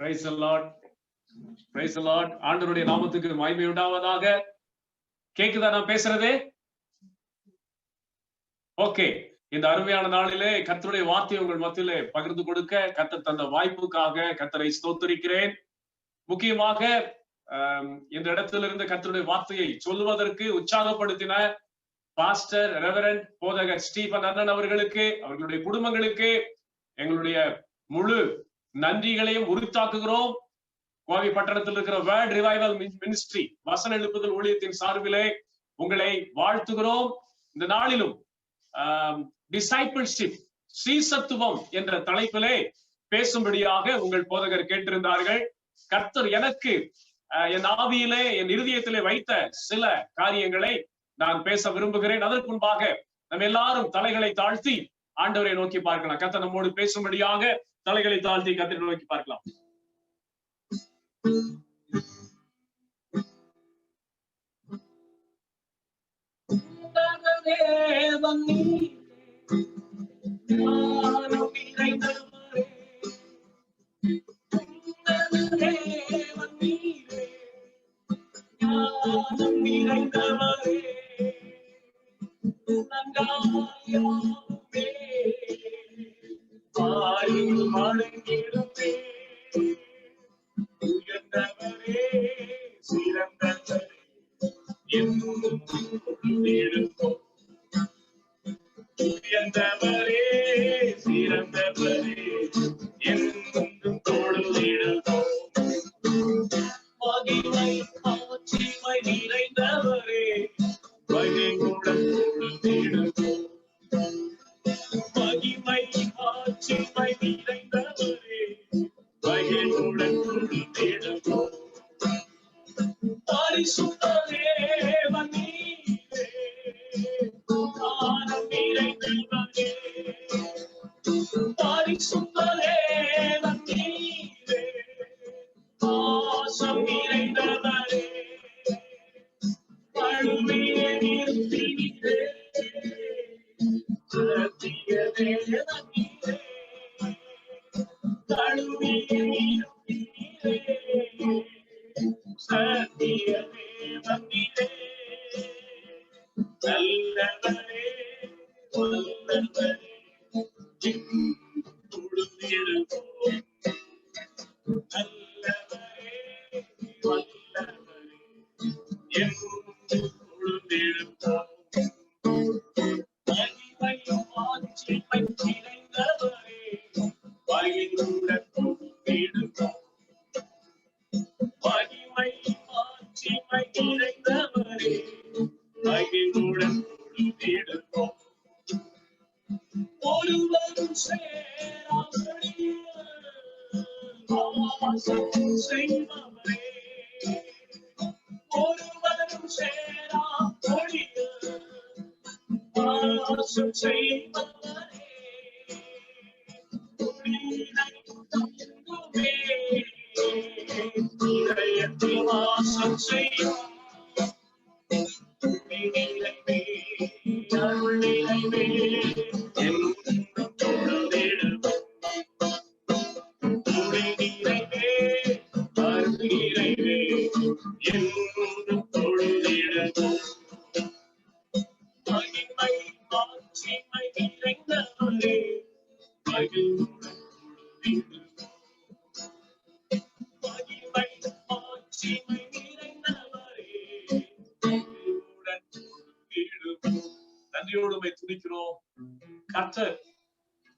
Praise the Lord. Praise the Lord. ஆண்டவருடைய நாமத்துக்கு மகிமை உண்டாவதாக. கேக்குதா நான் பேசுறதே? ஓகே. இந்த அருமையான நாளிலே கர்த்தருடைய வார்த்தையை உங்கள் மத்தியிலே பகிர்ந்து கொடுக்க கர்த்தர் தந்த வாய்ப்புக்காக கர்த்தரை ஸ்தோத்திரிக்கிறேன். முக்கியமாக இந்த இடத்திலிருந்து கர்த்தருடைய வார்த்தையை சொல்லுவதற்கு உற்சாகப்படுத்தின பாஸ்டர் ரெவரண்ட் போதகர் ஸ்டீபன் அண்ணன் அவர்களுக்கு, அவர்களுடைய குடும்பங்களுக்கு எங்களுடைய முழு நன்றிகளையும் உரித்தாக்குகிறோம். கோவை பட்டணத்தில் இருக்கிற வேர்ல்ட் ரிவைவல் மினிஸ்ட்ரி வசன எழுப்புதல் ஊழியத்தின் சார்பிலே உங்களை வாழ்த்துகிறோம். இந்த நாளிலும் டிசைபிள்ஷிப் ஸ்ரீசத்துவம் என்ற தலைப்பிலே பேசும்படியாக உங்கள் போதகர் கேட்டிருந்தார்கள். கர்த்தர் எனக்கு என் ஆவியிலே என் இருதயத்திலே வைத்த சில காரியங்களை நான் பேச விரும்புகிறேன். அதற்கு முன்பாக நம்ம எல்லாரும் தலைகளை தாழ்த்தி ஆண்டவரை நோக்கி பார்க்கலாம். கர்த்தர் நம்மோடு பேசும்படியாக தலைகளை தாழ்த்தி கர்த்தரை நோக்கி பார்க்கலாம்.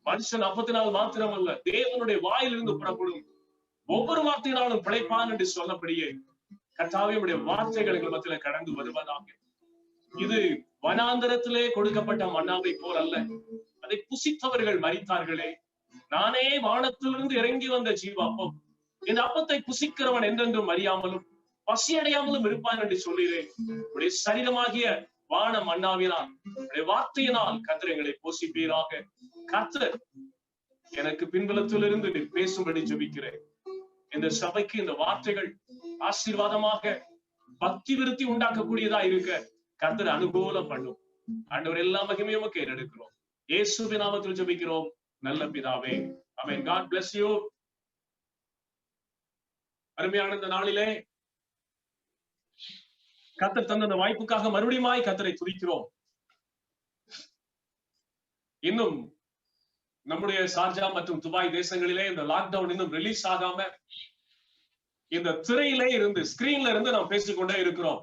மனுஷன் அப்பத்தினால் மாத்திரமல்ல, தேவனுடைய வாயிலிருந்து புறப்படும் ஒவ்வொரு வார்த்தையினாலும் பிழைப்பான் என்று சொன்னபடியே கர்த்தாவே உடைய வார்த்தைகள் எங்கள் மத்தியில கடந்து வருவதாக. இது வனாந்தரத்திலே கொடுக்கப்பட்ட மன்னாவை போல் அல்ல, அதை புசித்தவர்கள் மரித்தார்களே. நானே வானத்திலிருந்து இறங்கி வந்த ஜீவாப்பம், இந்த அப்பத்தை புசிக்கிறவன் என்றென்றும் அறியாமலும் பசியடையாமலும் இருப்பான் என்று சொல்கிறேன். உடைய சரீரமாகிய வான மன்னாவினால் உடைய வார்த்தையினால் கர்த்தர் எங்களை போஷிப்பீராக. கர்த்தர் எனக்கு பின்புலத்திலிருந்து நீ பேசும்படி ஜெபிக்கிறேன். இந்த சபைக்கு இந்த வார்த்தைகள் ஆசீர்வாதமாக பக்தி விருத்தி உண்டாக்கக்கூடியதா இருக்க கர்த்தர் அனுகூலம் பண்ணும். ஆண்டவர் எல்லா மகிமையும் எடுக்கிறோம். இயேசுவின் நாமத்தில் ஜெபிக்கிறோம் நல்ல பிதாவே. ஆமென். God bless you. அருமையான இந்த நாளிலே கர்த்தர் தந்த அந்த வாய்ப்புக்காக மறுபடியுமாய் கர்த்தரை துதிக்கிறோம். இன்னும் நம்முடைய ஷார்ஜா மற்றும் துபாய் தேசங்களிலே இந்த லாக்டவுன் இன்னும் ரிலீஸ் ஆகாம இந்த திரையிலே இருந்து ஸ்கிரீன்ல இருந்து நாம் பேசிக்கொண்டே இருக்கிறோம்.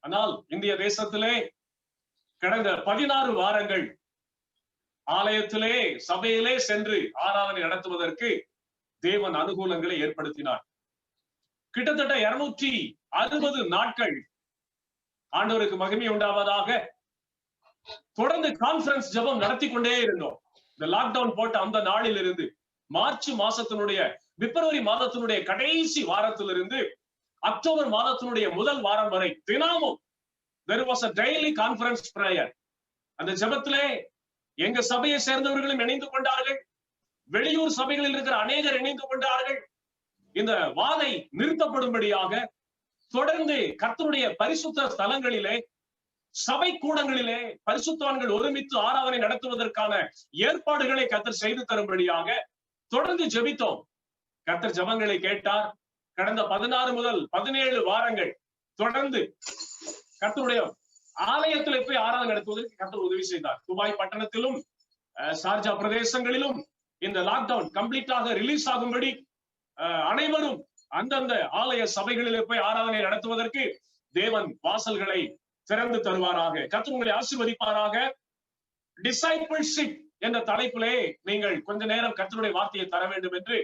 ஆனால் இந்திய தேசத்திலே கடந்த 16 வாரங்கள் ஆலயத்திலே சபையிலே சென்று ஆராதனை நடத்துவதற்கு தேவன் அனுகூலங்களை ஏற்படுத்தினார். கிட்டத்தட்ட 260 நாட்கள் ஆண்டவருக்கு மகிமை உண்டாவதாக தொடர்ந்து கான்பரன்ஸ் ஜெபம் நடத்தி கொண்டே இருந்தோம். இந்த லாக்டவுன் போட்ட அந்த நாளில் இருந்து மார்ச் மாசத்தினுடைய பிப்ரவரி மாதத்தினுடைய கடைசி வாரத்திலிருந்து அக்டோபர் மாதத்தினுடைய முதல் வாரம் வரை தினமும் there was a daily conference prayer. அந்த ஜெபத்திலே எங்க சபையை சேர்ந்தவர்களும் இணைந்து கொண்டார்கள், வெளியூர் சபைகளில் இருக்கிற அநேகர் இணைந்து கொண்டார்கள். இந்த வாதை நிறுத்தப்படும்படியாக தொடர்ந்து கர்த்தருடைய பரிசுத்த ஸ்தலங்களிலே சபை கூடங்களிலே பரிசுத்தவான்கள் ஒருமித்து ஆராதனை நடத்துவதற்கான ஏற்பாடுகளை கர்த்தர் செய்து தரும்படியாக தொடர்ந்து ஜெபித்தோம். கர்த்தர் ஜெபங்களை கேட்டார். கடந்த 16 முதல் 17 வாரங்கள் தொடர்ந்து கர்த்தருடைய ஆலயத்தில் போய் ஆராதனை நடத்துவதற்கு கர்த்தர் உதவி செய்தார். துபாய் பட்டணத்திலும் ஷார்ஜா பிரதேசங்களிலும் இந்த லாக்டவுன் கம்ப்ளீட்டாக ரிலீஸ் ஆகும்படி அனைவரும் அந்தந்த ஆலய சபைகளிலே போய் ஆராதனை நடத்துவதற்கு தேவன் வாசல்களை திறந்து தருவாராக. கர்த்தர் உங்களை ஆசீர்வதிப்பாராக. டிசைபிள்ஷிப் என்ற தலைப்பிலே நீங்கள் கொஞ்ச நேரம் கர்த்தருடைய வார்த்தையை தர வேண்டும் என்று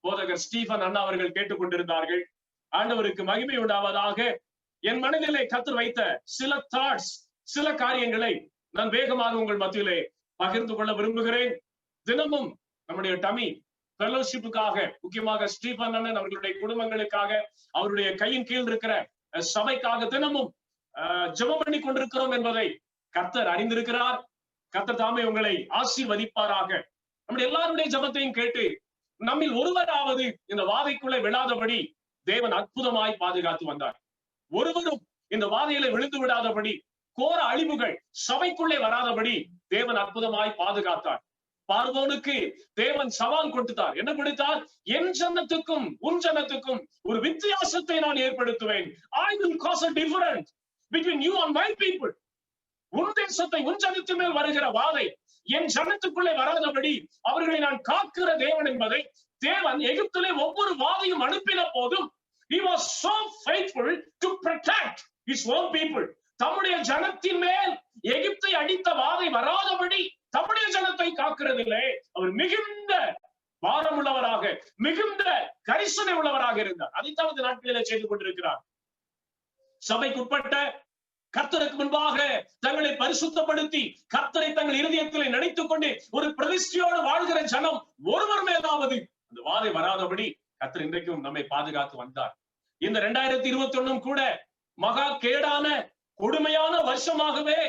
போதகர் ஸ்டீபன் அண்ணா அவர்கள் கேட்டுக்கொண்டிருந்தார்கள். ஆண்டவருக்கு மகிமை உண்டாவதாக. என் மனதிலே கர்த்தர் வைத்த சில தாட்ஸ், சில காரியங்களை நான் வேகமாக உங்கள் மத்தியிலே பகிர்ந்து கொள்ள விரும்புகிறேன். தினமும் நம்முடைய டமி ஃபெலோஷிப்புக்காக, முக்கியமாக ஸ்டீபன் அண்ணன் அவர்களுடைய குடும்பங்களுக்காக, அவருடைய கையின் கீழ் இருக்கிற சபைக்காக தினமும் ஜெபம் பண்ணி கொண்டிருக்கிறோம் என்பதை கர்த்தர் அறிந்திருக்கிறார். கர்த்தர் தாமே உங்களை ஆசீர்வதிப்பாராக. நம்முடைய எல்லாருடைய ஜெபத்தையும் கேட்டு நம்மில் ஒருவராவது இந்த வாதைக்குள்ளே விழாதபடி தேவன் அற்புதமாய் பாதுகாத்து வந்தார். ஒருவரும் இந்த வாதையில விழுந்து விடாதபடி, கோர அழிவுகள் சபைக்குள்ளே வராதபடி தேவன் அற்புதமாய் பாதுகாத்தார். பார்வோனுக்கு தேவன் சவால் கொடுத்தார். என்ன கொடுத்தார்? என் ஜனத்துக்கும் உன் ஜனத்துக்கும் ஒரு வித்தியாசத்தை நான் ஏற்படுத்துவேன். I will cause a difference between you and my people. உன் தேசத்தை, உன் ஜனத்து மேல் வருகிற வாதை என் ஜனத்துக்குள்ளே வராதபடி அவர்களை நான் காக்கிற தேவன் என்பதை தேவன் எகிப்திலே ஒவ்வொரு வாதையும் அனுப்பின போதும் he was so faithful to protect his own people. தம்முடைய ஜனத்தின் மேல் எகிப்தை அடித்த வாதை வராதபடி தம்முடைய ஜனத்தை காக்கிறதில்லை. அவர் மிகுந்த பாரமுள்ளவராக, மிகுந்த கரிசனை உள்ளவராக இருந்தார். அதைத்தாவது நாட்களிலே செய்து கொண்டிருக்கிறார். சபைக்குட்பட்ட கர்த்தருக்கு முன்பாக தங்களை பரிசுத்தப்படுத்தி கர்த்தரை தங்கள் இருதயத்திலே நினைத்துக் கொண்டு ஒரு பிரதிஷ்டையோடு வாழ்கிற ஜனம் ஒருவர் மேலாவது அந்த வாதை வராதபடி கர்த்தர் இன்றைக்கும் நம்மை பாதுகாத்து வந்தார். இந்த 2021 கூட மகா கேடான கொடுமையான வருஷமாகவே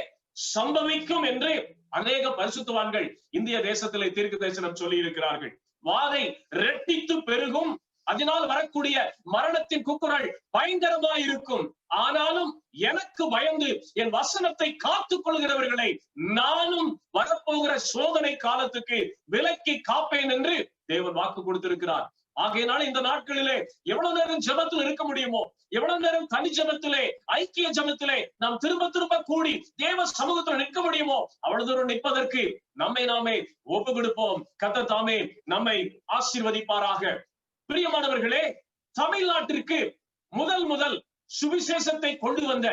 சம்பவிக்கும் என்று அநேக பரிசுத்தவான்கள் இந்திய தேசத்திலே தீர்க்க தரிசனம் சொல்லி இருக்கிறார்கள். வாதை இரட்டித்து பெருகும், அதனால் வரக்கூடிய மரணத்தின் கூக்குரல் பயங்கரமாய் இருக்கும். ஆனாலும் எனக்கு பயந்து என் வசனத்தை காத்துக் கொள்கிறவர்களை நானும் வரப்போகிற சோதனை காலத்துக்கு விலக்கி காப்பேன் என்று தேவன் வாக்கு கொடுத்திருக்கிறார். ஆகையினால இந்த நாட்களிலே எவ்வளவு நேரம் ஜெபத்தில் இருக்க முடியுமோ, எவ்வளவு நேரம் தனி ஜெபத்திலே, ஐக்கிய ஜெபத்திலே நாம் திரும்ப திரும்ப கூடி தேவ சமூகத்தில் நிற்க முடியுமோ அவ்வளவு தூரம் நிற்பதற்கு நம்மை நாமே ஒப்பு கொடுப்போம். கர்த்தர் தாமே நம்மை ஆசீர்வதிப்பாராக. பிரியமானவர்களே, தமிழ்நாட்டிற்கு முதல் சுவிசேஷத்தை கொண்டு வந்த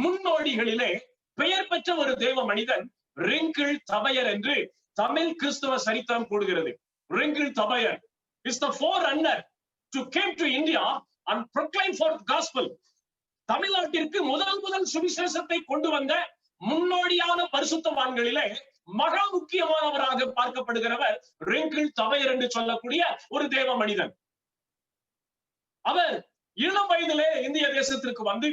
முன்னோடிகளிலே பெயர் பெற்ற ஒரு தேவ மனிதன் ரிங்கிள் தபையர் என்று தமிழ் கிறிஸ்தவ சரித்திரம் கூறுகிறது. Ringeltaube is the forerunner to came to India and proclaim for gospel. தமிழ்நாட்டிற்கு முதல் சுவிசேஷத்தை கொண்டு வந்த முன்னோடியான பரிசுத்தவான்களிலே மகா முக்கியமானவராக பார்க்கப்படுகிறவர் ரிங்கிள் தபையர் என்று சொல்லக்கூடிய ஒரு தேவ மனிதன். அவர் இளம் வயதிலே இந்திய தேசத்திற்கு வந்து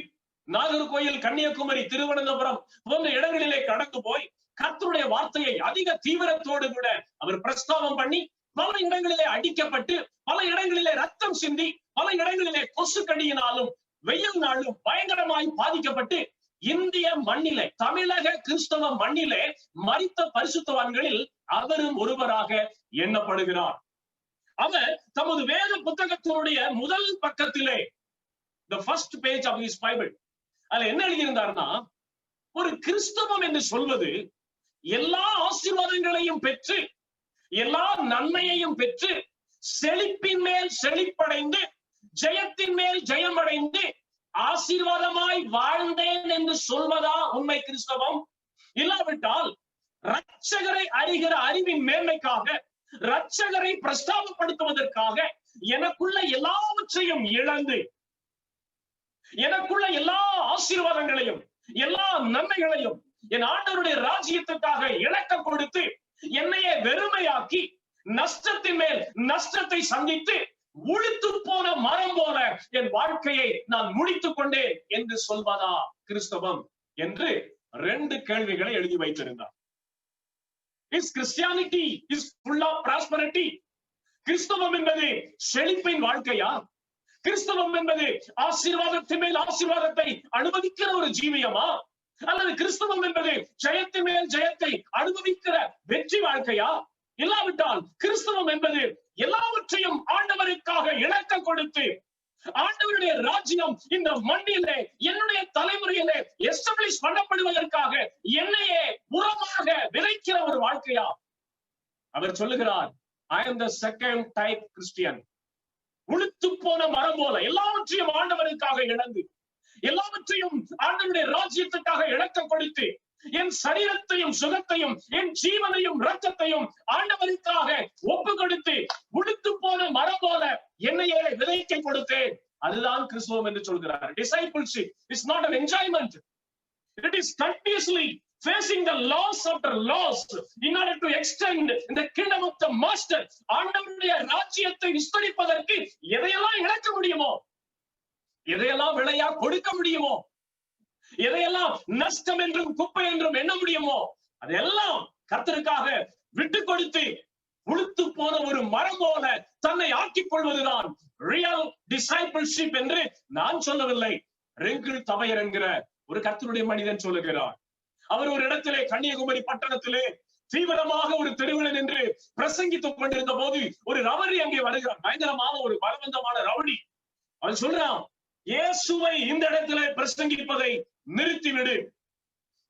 நாகர்கோயில், கன்னியாகுமரி, திருவனந்தபுரம் போன்ற இடங்களிலே கடந்து போய் கர்த்தருடைய வார்த்தையை அதிக தீவிரத்தோடு கூட அவர் பிரஸ்தாபம் பண்ணி பல இடங்களிலே அடிக்கப்பட்டு, பல இடங்களிலே ரத்தம் சிந்தி, பல இடங்களிலே கொசு கடியினாலும் வெயில் நாளும் பயங்கரமாய் பாதிக்கப்பட்டு இந்திய மண்ணிலே, தமிழக கிறிஸ்தவ மண்ணிலே மரித்த பரிசுத்தவான்களில் அவரும் ஒருவராக எண்ணப்படுகிறார். அவர் தமது வேத புத்தகத்தினுடைய முதல் பக்கத்திலே the first page of his Bible அதுல என்ன எழுதியிருந்தார்னா, ஒரு கிறிஸ்தவம் என்று சொல்வது எல்லா ஆசீர்வாதங்களையும் பெற்று எல்லா நன்மையையும் பெற்று செழிப்பின் மேல் செழிப்படைந்து ஜெயத்தின் மேல் ஜெயமடைந்து ஆசீர்வாதமாய் வாழ்ந்தேன் என்று சொல்வதா உண்மை கிறிஸ்தவம்? இல்லாவிட்டால் இரட்சகரை அறிகிற அறிவின் மேன்மைக்காக, இரட்சகரை பிரஸ்தாபப்படுத்துவதற்காக எனக்குள்ள எல்லாவற்றையும் இழந்து, எனக்குள்ள எல்லா ஆசீர்வாதங்களையும் எல்லா நன்மைகளையும் என் ஆண்டவருடைய ராஜ்யத்துக்காக இழக்க கொடுத்து என்னையே வெறுமையாக்கி நஷ்டத்தின் மேல் நஷ்டத்தை சந்தித்து உளுத்து போன மரம் போல என் வாழ்க்கையை நான் முடித்துக் கொண்டேன் என்று சொல்வதா கிறிஸ்தவம் என்று 2 கேள்விகளை எழுதி வைத்திருந்தார். Is Christianity is full of prosperity? கிறிஸ்தவம் என்பது செழிப்பின் வாழ்க்கையா? கிறிஸ்தவம் என்பது ஆசீர்வாதத்தின் மேல் ஆசீர்வாதத்தை அனுபவிக்கிற ஒரு ஜீவியமா? அல்லது கிறிஸ்தவம் என்பது ஜெயத்தின் மேல் ஜெயத்தை அனுபவிக்கிற வெற்றி வாழ்க்கையா? இல்லாவிட்டால் கிறிஸ்தவம் என்பது எல்லாவற்றையும் ஆண்டவருக்காக இழக்க கொடுத்து ஆண்டவருடைய ராஜ்யம் இந்த மண்ணிலே என்னுடைய தலைமுறையிலே எஸ்டாப்ளிஷ் பண்ணப்படுவதற்காக என்னையே உரமாக விதைக்கிற ஒரு வாழ்க்கையா? அவர் சொல்லுகிறார், I am the second type Christian. உளுத்து போன மரம் போல எல்லாவற்றையும் ஆண்டவருக்காக இழந்து, எல்லாவற்றையும் ஆண்டவருடைய ராஜ்யத்துக்காக இழக்க கொடுத்து, என் சரீரத்தையும் சுகத்தையும் என் ஜீவனையும் இரத்தத்தையும் ஆண்டவருக்காக ஒப்பு கொடுத்து உளுத்து போன மரம் போல என்னையே விதைக்க கொடுத்தேன். அதுதான் கிறிஸ்தவம் என்று சொல்கிறார். Discipleship is not an enjoyment. It is continuously facing the loss after loss in order to extend the kingdom of the master. ஆண்டவருடைய ராஜ்யத்தை விஸ்தரிப்பதற்கு எதையெல்லாம் இழக்க முடியுமோ, எதையெல்லாம் விலையா கொடுக்க முடியுமோ, எதையெல்லாம் நஷ்டம் என்றும் குப்பை என்றும் எண்ண முடியுமோ அதெல்லாம் கர்த்தருக்காக விட்டு கொடுத்து உளுத்து போன ஒரு மரம் போல தன்னை ஆக்கிக் கொள்வதுதான் ரியல் டிசைபிள்ஷிப் என்று நான் சொல்லவில்லை. ரெங்கிள் தவையர் என்கிற ஒரு கர்த்தருடைய மனிதன் சொல்லுகிறார். அவர் ஒரு இடத்திலே கன்னியாகுமரி பட்டணத்திலே தீவிரமாக ஒரு தெருவில் நின்று பிரசங்கித்துக் கொண்டிருந்த போது ஒரு ரவுடி அங்கே வருகிறார். பயங்கரமான ஒரு பலவந்தமான ரவுடி. அவன் சொல்றான், இயேசுவை இந்த இடத்திலே பிரசங்கிப்பதை நிறுத்திவிடு,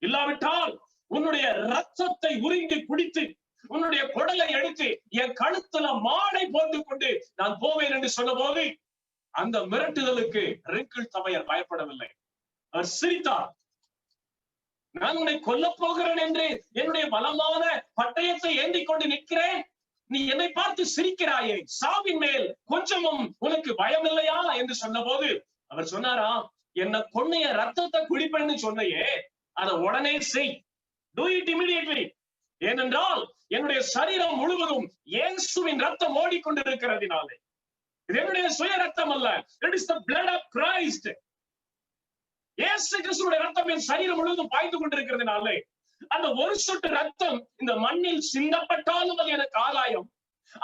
இல்லாவிட்டால் உன்னுடைய ரத்தத்தை உறிஞ்சி குடித்து உன்னுடைய குடலை எடுத்து என் கழுத்துல மாடை போட்டுக் கொண்டு நான் போவேன் என்று சொன்ன போது அந்த மிரட்டுதலுக்கு ரெங்கிள் தவையர் பயப்படவில்லை. அவர் சிரித்தார். நான் உன்னை கொல்ல போகிறேன் என்று என்னுடைய பலமான பட்டயத்தை ஏந்தி கொண்டு நிற்கிறேன், நீ என்னை பார்த்து சிரிக்கிறாயே, சாவின் மேல் கொஞ்சமும் உனக்கு பயம் இல்லையா என்று சொன்ன போது அவர் சொன்னாரா, என்ன கொன்னைய ரத்தத்தை குடிப்பேன்னு சொன்னையே, அதை உடனே செய், do it immediately. ஏனென்றால் என்னுடைய சரீரம் முழுவதும் இயேசுவின் ரத்தம் ஓடிக்கொண்டிருக்கிறதுனாலே, இது என்னுடைய சுய ரத்தம் அல்ல, it is the blood of Christ. இயேசு கிறிஸ்துவின் ரத்தம் என் சரீரம் முழுவதும் பாய்ந்து கொண்டிருக்கிறதுனாலே அந்த ஒரு சொட்டு ரத்தம் இந்த மண்ணில் சிந்தப்பட்டாலும் அது எனக்கு ஆதாயம்.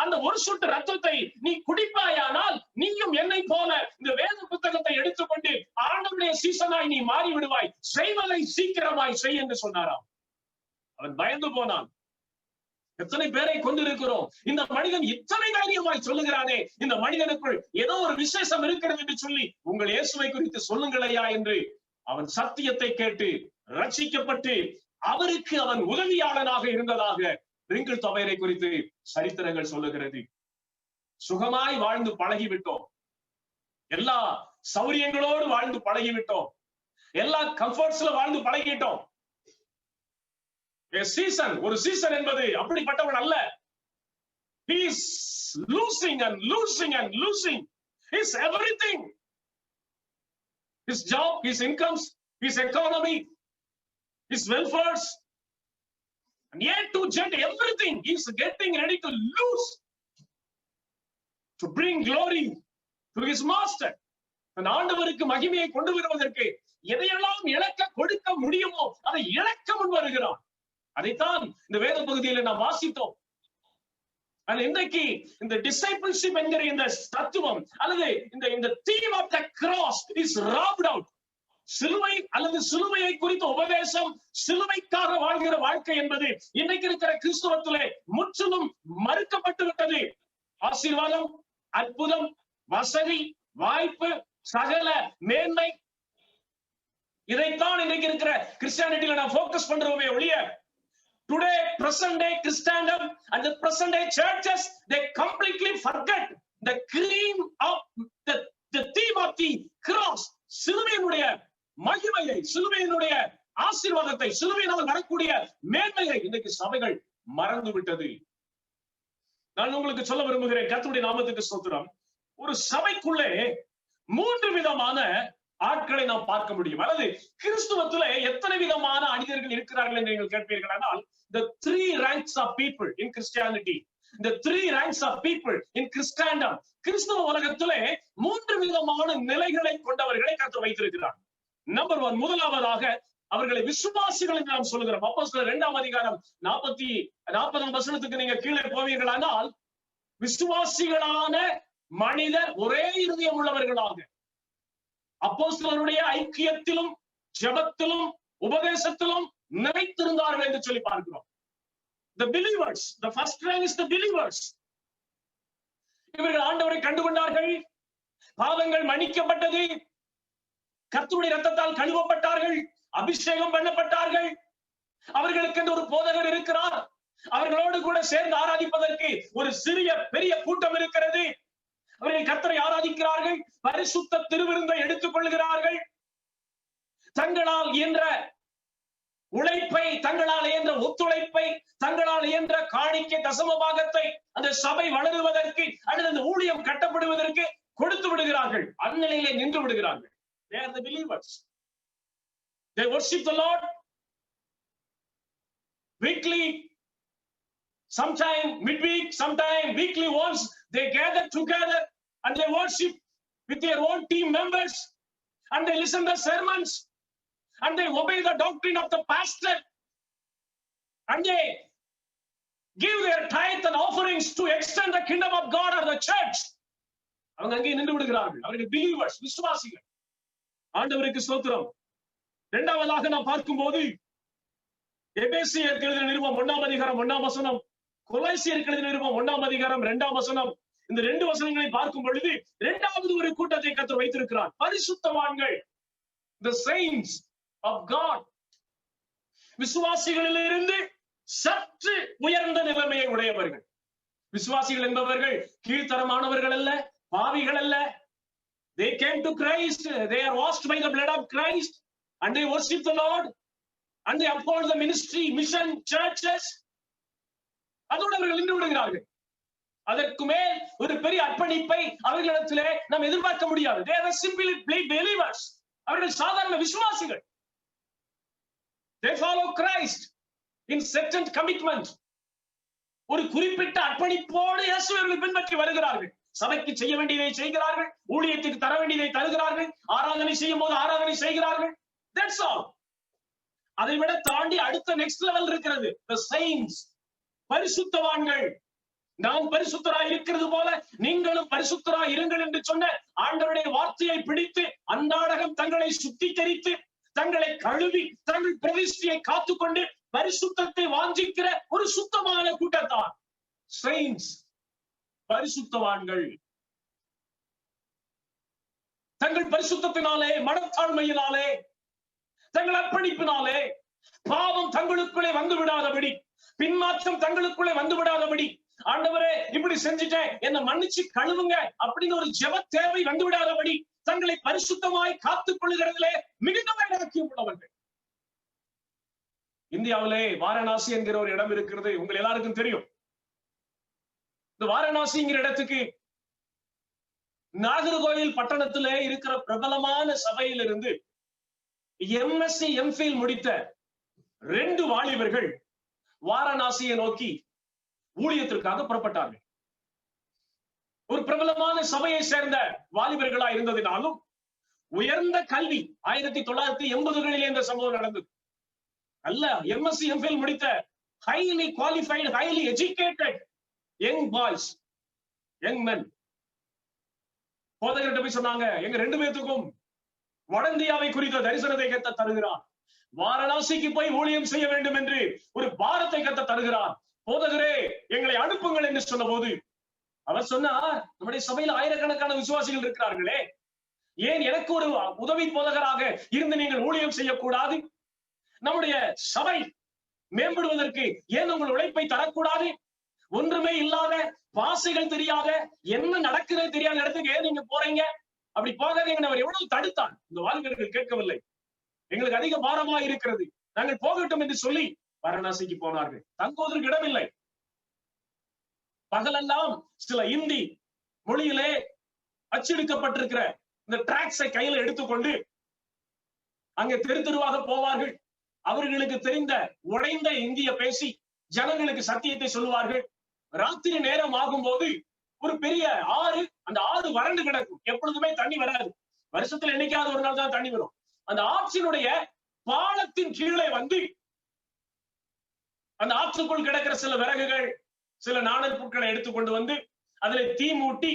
அந்த ஒரு சொட்டு ரத்தத்தை நீ குடிப்பாயானால் நீயும் என்னை போல இந்த வேத புத்தகத்தை எடுத்துக்கொண்டு ஆண்டவருடைய சீசனாய் நீ மாறி விடுவாய், செய்வதை சீக்கிரமாய் செய் என்று சொன்னாராம். அவன் பயந்து போனான். எத்தனை பேரை கொண்டிருக்கிறோம், இந்த மனிதன் இத்தனை தைரியமாய் சொல்லுகிறானே, இந்த மனிதனுக்குள் ஏதோ ஒரு விசேஷம் இருக்கிறது என்று சொல்லி உங்கள் இயேசுவை குறித்து சொல்லுங்களையா என்று அவன் சத்தியத்தை கேட்டு ரட்சிக்கப்பட்டு அவருக்கு அவன் உதவியாளனாக இருந்ததாக ரெங்கிள் தவையரை குறித்து சரித்திரங்கள் சொல்லுகிறது. சுகமாய் வாழ்ந்து பழகிவிட்டோம், எல்லா சௌரியங்களோடு வாழ்ந்து பழகிவிட்டோம், எல்லா கம்ஃபர்ட்ஸ்ல வாழ்ந்து பழகிட்டோம். ஒரு சீசன் என்பது அப்படிப்பட்டவன் அல்ல. He is losing and losing and losing his everything, his job, his incomes, his economy, his welfares, and yet to get everything he is getting ready to lose to bring glory to his master. அந்த ஆண்டவருக்கு மகிமையை கொண்டு வருவதற்கு எதையெல்லாம் இழக்க கொடுக்க முடியுமோ அதை இழக்க முன் வருகிறான். அதைத்தான் இந்த வேத பகுதியில நாம் வாசித்தோம். இன்றைக்கு இந்த டிசைபிள்ஷிப் என்கிற இந்த தத்துவம் அல்லது இந்த theme of the cross is wrapped out. சிலுவை அல்லது சிலுவையை குறித்த உபதேசம், சிலுவைக்காக வாழ்கிற வாழ்க்கை என்பது இன்றைக்கு இருக்கிற கிறிஸ்தவத்திலே முற்றிலும் மறுக்கப்பட்டு விட்டது. ஆசீர்வாதம், அற்புதம், வசதி, வாய்ப்பு, சகல மேன்மை, இதைத்தான் இன்றைக்கு இருக்கிற கிறிஸ்டியானிட்டியில நான் போக்கஸ் பண்றோமே ஒழிய, today present day Christendom and the present day churches, they completely forget the cream of the theme of the cross. சிலுவையினுடைய மகிமையை, சிலுவையினுடைய ஆசீர்வாதத்தை, சிலுவையினால் வரக்கூடிய மேன்மையை இன்றைக்கு சபைகள் மறந்து விட்டது. நான் உங்களுக்கு சொல்ல விரும்புகிறேன், கர்த்தருடைய நாமத்துக்கு ஸ்தோத்திரம். ஒரு சபைக்குள்ளே 3 விதமான ஆட்களை நாம் பார்க்க முடியும். அல்லது கிறிஸ்துவத்திலே எத்தனை விதமான மனிதர்கள் இருக்கிறார்கள் என்று நீங்கள் கேட்பீர்கள். ஆனால் the 3 ranks of people in Christianity, the 3 ranks of people in Christendom, கிறிஸ்துவ உலகத்திலே 3 விதமான நிலைகளை கொண்டவர்களை கர்த்தர் வைத்திருக்கிறார். நம்பர் 1, முதலாவதாக அவர்களை விசுவாசிகள் என்று நாம் சொல்லுகிறோம். அப்போஸ்தலர் 2ஆம் அதிகாரம் 40ஆம் வசனத்துக்கு நீங்க கீழே போவீர்களானால், விசுவாசிகளான மனிதர் ஒரே இருதயம் உள்ளவர்களாக அப்போஸ்தலருடைய ஐக்கியத்திலும் ஜெபத்திலும் உபதேசத்திலும் நிலைத்திருந்தார்கள் என்று சொல்லி பார்க்கிறோம். The believers, the first rank is the believers. இவர்கள் ஆண்டவரை கண்டுகொண்டார்கள், பாவங்கள் மன்னிக்கப்பட்டது, கர்த்தருடைய இரத்தத்தால் கழுவப்பட்டார்கள், அபிஷேகம் பண்ணப்பட்டார்கள். அவர்களுக்கு என்று ஒரு போதகர் இருக்கிறார், அவர்களோடு கூட சேர்ந்து ஆராதிப்பதற்கு ஒரு சிறிய பெரிய கூட்டம் இருக்கிறது. அவர்கள் கர்த்தரை ஆராதிக்கிறார்கள், பரிசுத்த திருவிருந்தை எடுத்துக் கொள்கிறார்கள். தங்களால் இயன்ற உழைப்பை, தங்களால் இயன்ற ஒத்துழைப்பை, தங்களால் இயன்ற காணிக்கை தசம பாகத்தை அந்த சபை வளருவதற்கு அல்லது அந்த ஊழியம் கட்டப்படுவதற்கு கொடுத்து விடுகிறார்கள். அந்நிலையிலே நின்று விடுகிறார்கள். They are the believers. They worship the Lord weekly, sometime midweek, sometime weekly once. They gather together and they worship with their own team members, and they listen to sermons, and they obey the doctrine of the pastor, and they give their tithe and offerings to extend the kingdom of God or the church. அவங்க அங்கே நின்று விடுகிறார்கள். அவர்கள் believers, விசுவாசிகள். ஆண்டவருக்கு ஸ்தோத்திரம். இரண்டாவதாக நாம் பார்க்கும்போது, எபேசியருக்கு எழுதின நிருபம் 1ஆம் அதிகாரம் 1ஆம் வசனம், கொலோசியருக்கு எழுதின நிருபம் 1ஆம் அதிகாரம் 2ஆம் வசனம், இந்த 2 வசனங்களை பார்க்கும் பொழுது இரண்டாவது ஒரு கூட்டத்தை கர்த்தர் வைத்திருக்கிறார். பரிசுத்தவான்கள், the saints of God. விசுவாசிகளிலிருந்து சற்று உயர்ந்த நிலைமையை உடையவர்கள். விசுவாசிகள் என்பவர்கள் கீழ்த்தரமானவர்கள் அல்ல, பாவிகள் அல்ல. They came to Christ, they are washed by the blood of Christ, and they worship the Lord, and they uphold the ministry, mission, churches. அதோடு அவர்கள் நின்று விடுகிறார்கள். அதற்கு மேல் ஒரு பெரிய அர்ப்பணிப்பை அவர்களிடத்திலே நாம் எதிர்பார்க்க முடியாது. They are simply believers. அவர்கள் சாதாரண விசுவாசிகள். They follow Christ in certain commitment. ஒரு குறிப்பிட்ட அர்ப்பணிப்போடு இயேசுவை பின்பற்றி வருகிறார்கள். சபைக்கு செய்ய வேண்டியதை செய்கிறார்கள், ஊழியத்துக்கு தர வேண்டியதை தருகிறார்கள், ஆராதனை செய்யும் போது ஆராதனை செய்கிறார்கள். That's all. அதை விட தாண்டி அடுத்த நெக்ஸ்ட் லெவல் இருக்கிறது. The saints, பரிசுத்தவான்கள். நான் பரிசுத்தராய் இருக்கிறது போல நீங்களும் பரிசுத்தராய் இருங்கள் என்று சொன்ன ஆண்டவருடைய வார்த்தையை பிடித்து அன்றாடம் தங்களை சுத்திகரித்து, தங்களை கழுவி, தங்கள் பிரதிஷ்டையை காத்துக்கொண்டு பரிசுத்தத்தை வாஞ்சிக்கிற ஒரு சுத்தமான கூட்டத்தான் saints, பரிசுத்தவான்கள். தங்கள் பரிசுத்தத்தினாலே, மனத்தாழ்மையினாலே, தங்கள் அர்ப்பணிப்பினாலே பாவம் தங்களுக்குள்ளே வந்து விடாதபடி, பின்மாற்றம் தங்களுக்குள்ளே வந்து விடாதபடி, ஆண்டவரே இப்படி செஞ்சுட்டேன், என்ன மன்னிச்சு கழுவுங்க அப்படின்னு ஒரு ஜெப தேவை வந்து விடாதபடி தங்களை பரிசுத்தமாய் காத்துக் கொள்ளுகிறதிலே மிகுந்த வைராக்கியம் உள்ளவர்கள். இந்தியாவிலே வாரணாசி என்கிற ஒரு இடம் இருக்கிறது, உங்கள் எல்லாருக்கும் தெரியும். இந்த வாரணாசிங்கிற இடத்துக்கு நாகர்கோவில் பட்டணத்திலே இருக்கிற பிரபலமான சபையிலிருந்து எம்எஸ்சி எம்ஃபில் முடித்த 2 வாலிபர்கள் வாரணாசியை நோக்கி ஊழியத்திற்காக புறப்பட்டார்கள். ஒரு பிரபலமான சபையை சேர்ந்த வாலிபர்களா இருந்ததினாலும் உயர்ந்த கல்வி 1980களிலே இந்த சம்பவம் நடந்தது. அல்ல, எம்எஸ்சி எம்ஃபில் முடித்த highly qualified, highly educated young boys, young men. போதகர்கிட்ட போய் சொன்னாங்க, எங்க 2 பேத்துக்கும் வட இந்தியாவை குறித்த தரிசனத்தை கர்த்தர் தருகிறார், வாரணாசிக்கு போய் ஊழியம் செய்ய வேண்டும் என்று ஒரு பாரத்தை கர்த்தர் தருகிறார், போதகரே எங்களை அனுப்புங்கள் என்று சொன்ன போது அவர் சொன்னார், நம்முடைய சபையில் ஆயிரக்கணக்கான விசுவாசிகள் இருக்கிறார்களே, ஏன் எனக்கு ஒரு உதவி போதகராக இருந்து நீங்கள் ஊழியம் செய்யக்கூடாது? நம்முடைய சபை மேம்படுவதற்கு ஏன் உங்கள் உழைப்பை தரக்கூடாது? ஒன்றுமே இல்லாத, பாசைகள் தெரியாத, என்ன நடக்குது தெரியாத இடத்துக்கு ஏன் நீங்க போறீங்க? அப்படி போகாதீங்க. அவர் எவ்வளவு தடுத்தான். இந்த வாலிபர்கள் கேட்கவில்லை. எங்களுக்கு அதிக பாரமா இருக்கிறது, நாங்கள் போகட்டும் என்று சொல்லி வாரணாசிக்கு போனார்கள். தங்குவதற்கு இடமில்லை. பகலெல்லாம் சில இந்தி மொழியிலே அச்சடிக்கப்பட்டிருக்கிற இந்த டிராக்ஸை கையில எடுத்துக்கொண்டு அங்கே தெரு தெருவாக போவார்கள். அவர்களுக்கு தெரிந்த உடைந்த இந்திய பேசி ஜனங்களுக்கு சத்தியத்தை சொல்லுவார்கள். ராத்திரி நேரம் ஆகும் போது ஒரு பெரிய ஆறு, அந்த ஆறு வறண்டு கிடக்கும். எப்பொழுதுமே தண்ணி வராது. வருஷத்துல என்னைக்காவது ஒரு நாள் தான் தண்ணி வரும். அந்த ஆற்றினுடைய பாலத்தின் கீழே வந்து அந்த ஆற்றுக்குள் கிடக்கிற சில விறகுகள், சில நாணல் பொருட்களை எடுத்துக்கொண்டு வந்து அதில் தீ மூட்டி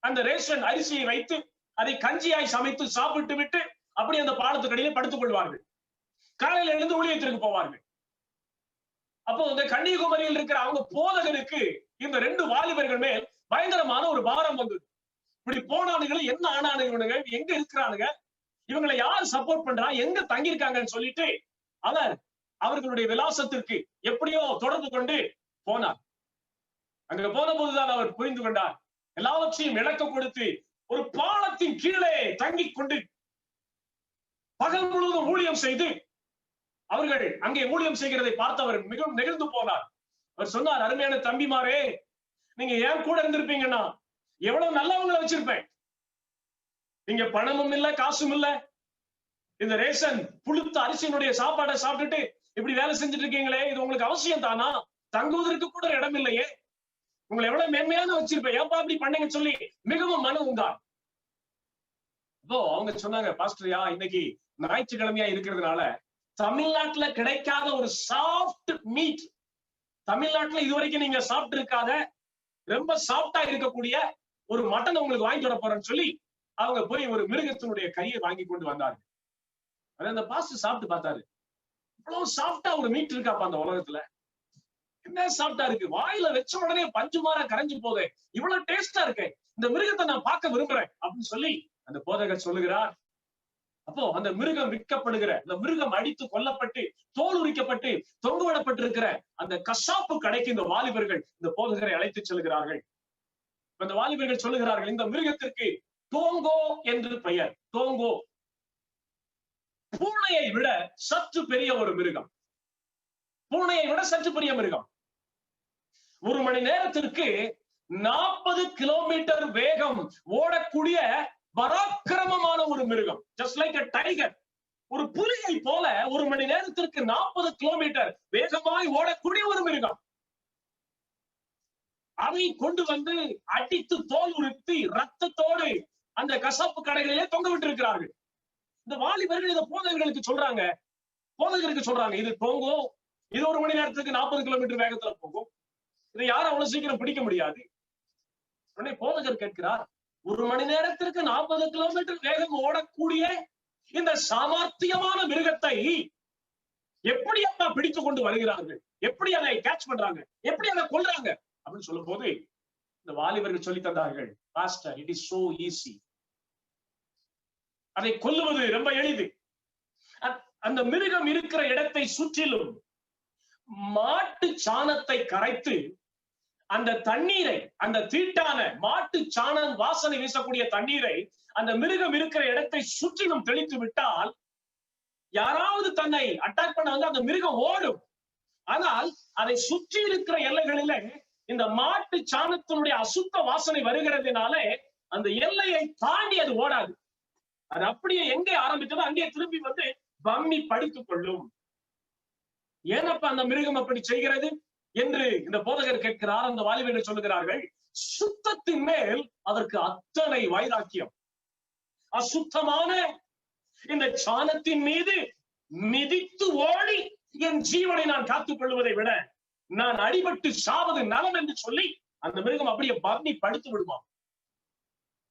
அந்த ரேஷன் அரிசியை வைத்து அதை கஞ்சியாய் சமைத்து சாப்பிட்டு விட்டு அப்படி அந்த பாலத்துக்கடியிலே படுத்துக் கொள்வார்கள். காலையில் எழுந்து ஊழியத்திற்கு போவார்கள். அப்போ இந்த கன்னியாகுமரியில் இருக்கிற அவங்க போதகருக்கு இந்த 2 வாலிபர்கள் மேல் பயங்கரமான ஒரு பாரம் வந்தது. இப்படி போனானுங்க, என்ன ஆனானுங்க, எங்க இருக்கிறானுங்க, இவங்களை யார் சப்போர்ட் பண்றா, எங்க தங்கியிருக்காங்கன்னு சொல்லிட்டு அவர் அவர்களுடைய விலாசத்திற்கு எப்படியோ தொடர்பு கொண்டு போனார். அங்க போன போதுதான் அவர் புரிந்து கொண்டார், எல்லாவற்றையும் இழக்க கொடுத்து ஒரு பாலத்தின் கீழே தங்கிக் கொண்டு பகல் முழுவதும் ஊழியம் செய்து அவர்கள் அங்கே ஊழியம் செய்கிறதை பார்த்து அவர் மிகவும் நெகிழ்ந்து போனார். அவர் சொன்னார், அருமையான தம்பிமாரே, நீங்க ஏன் கூட இருந்திருப்பீங்கன்னா எவ்வளவு நல்லவங்களை வச்சிருப்பேன். நீங்க பணமும் இல்ல, காசும் இல்ல, இந்த ரேஷன் புழுத்த அரிசியினுடைய சாப்பாடை சாப்பிட்டுட்டு இப்படி வேலை செஞ்சுட்டு இருக்கீங்களே, இது உங்களுக்கு அவசியம் தானா? தங்குவதற்கு கூட இடம் இல்லையே, உங்களை எவ்வளவு மேன்மையான வச்சிருப்பேன், ஏன்பா இப்படி பண்ணீங்கன்னு சொல்லி மிகவும் மன உண்டார். இப்போ அவங்க சொன்னாங்க, பாஸ்டர்யா, இன்னைக்கு ஞாயிற்றுக்கிழமையா இருக்கிறதுனால தமிழ்நாட்டுல கிடைக்காத ஒரு சாஃப்ட் மீட், தமிழ்நாட்டுல இதுவரைக்கும் நீங்க சாப்பிட்டு இருக்காத ரொம்ப சாஃப்டா இருக்கக்கூடிய ஒரு மட்டன் உங்களுக்கு வாங்கிட்டு வர போறேன்னு சொல்லி அவங்க போய் ஒரு மிருகத்தினுடைய கையை வாங்கி கொண்டு வந்தாரு. அதை அந்த பாஸ்டர் சாப்பிட்டு பார்த்தாரு. இவ்வளவு சாஃப்டா ஒரு மீட் இருக்காப்பா அந்த உலகத்துல, என்ன சாஃப்டா இருக்கு, வாயில வச்ச உடனே பஞ்சு மாற கரைஞ்சு போதே, இவ்வளவு டேஸ்டா இருக்கு, இந்த மிருகத்தை நான் பார்க்க விரும்புறேன் அப்படின்னு சொல்லி அந்த போதகர் சொல்லுகிறார். அப்போ அந்த மிருகம் விற்கப்படுகிற, அந்த மிருகம் அடித்து கொல்லப்பட்டு தோல் உரிக்கப்பட்டு தொங்குவிடப்பட்டிருக்கிற அந்த கசாப்பு கடைக்கு இந்த வாலிபர்கள் இந்த போதகரை அழைத்து செல்கிறார்கள். அந்த வாலிபர்கள் சொல்லுகிறார்கள், இந்த மிருகத்திற்கு டோங்கோ என்று பெயர். டோங்கோ பூனையை விட சற்று பெரிய ஒரு மிருகம், பூனையை விட சற்று பெரிய மிருகம். ஒரு மணி நேரத்திற்கு 40 கிலோமீட்டர் வேகம் ஓடக்கூடிய பராக்கிரமமான ஒரு மிருகம். Just like a tiger. ஒரு புலியை போல ஒரு மணி நேரத்திற்கு 40 கிலோமீட்டர் வேகமாய் ஓடக்கூடிய ஒரு மிருகம். அதை கொண்டு வந்து அடித்து தோல் உரித்து ரத்தத்தோடு அந்த கசாப்பு கடைகளிலே தொங்க விட்டு இருக்கிறார்கள். இந்த வாலிபர்கள் இதை போதகர்களுக்கு சொல்றாங்க, இது டோங்கோ, இது ஒரு மணி நேரத்துக்கு 40 கிலோமீட்டர் வேகத்துல போகும், இதை யாரும் அவ்வளவு சீக்கிரம் பிடிக்க முடியாது. உடனே போதகர் கேட்கிறார், ஒரு மணி நேரத்திற்கு 40 கிலோமீட்டர் வேகம் ஓடக்கூடிய இந்த சாமர்த்தியமான மிருகத்தை எப்படி அப்பா பிடித்துக் கொண்டு வருகிறார்கள், எப்படி அதை கேட்ச் பண்றாங்க, எப்படி அதை கொல்றாங்க அப்படின்னு சொல்லும் போது இந்த வாலிபர்கள் சொல்லி தந்தார்கள், pastor, it is so easy. அதை கொல்லுவது ரொம்ப எளிது. அந்த மிருகம் இருக்கிற இடத்தை சுற்றிலும் மாட்டு சாணத்தை கரைத்து அந்த தண்ணீரை, அந்த தீட்டான மாட்டு சாணம் வாசனை வீசக்கூடிய தண்ணீரை அந்த மிருகம் இருக்கிற இடத்தை சுற்றிலும் தெளித்து விட்டால் யாராவது தன்னை அட்டாக் பண்ண வந்து அந்த மிருகம் ஓடும். ஆனால் அதை சுற்றி இருக்கிற எல்லைகளில இந்த மாட்டு சாணத்தினுடைய அசுத்த வாசனை வருகிறதுனாலே அந்த எல்லையை தாண்டி அது ஓடாது. அது அப்படியே எங்கே ஆரம்பித்ததோ அங்கே திரும்பி வந்து பம்மி படித்துக் கொள்ளும். ஏனப்பா அந்த மிருகம் அப்படி செய்கிறது என்று இந்த போதகர் கேட்கிறார். அந்த வாலிபர்கள் சொல்லுகிறார்கள், சுத்தத்தின் மேல் அதற்கு அத்தனை வைராக்கியம். அசுத்தமான இந்த சாணத்தின் மீது மிதித்து ஓடி என் ஜீவனை நான் காத்துக் கொள்வதை விட நான் அடிபட்டு சாவது நலம் என்று சொல்லி அந்த மிருகம் அப்படியே பம்மி படுத்து விடுமா.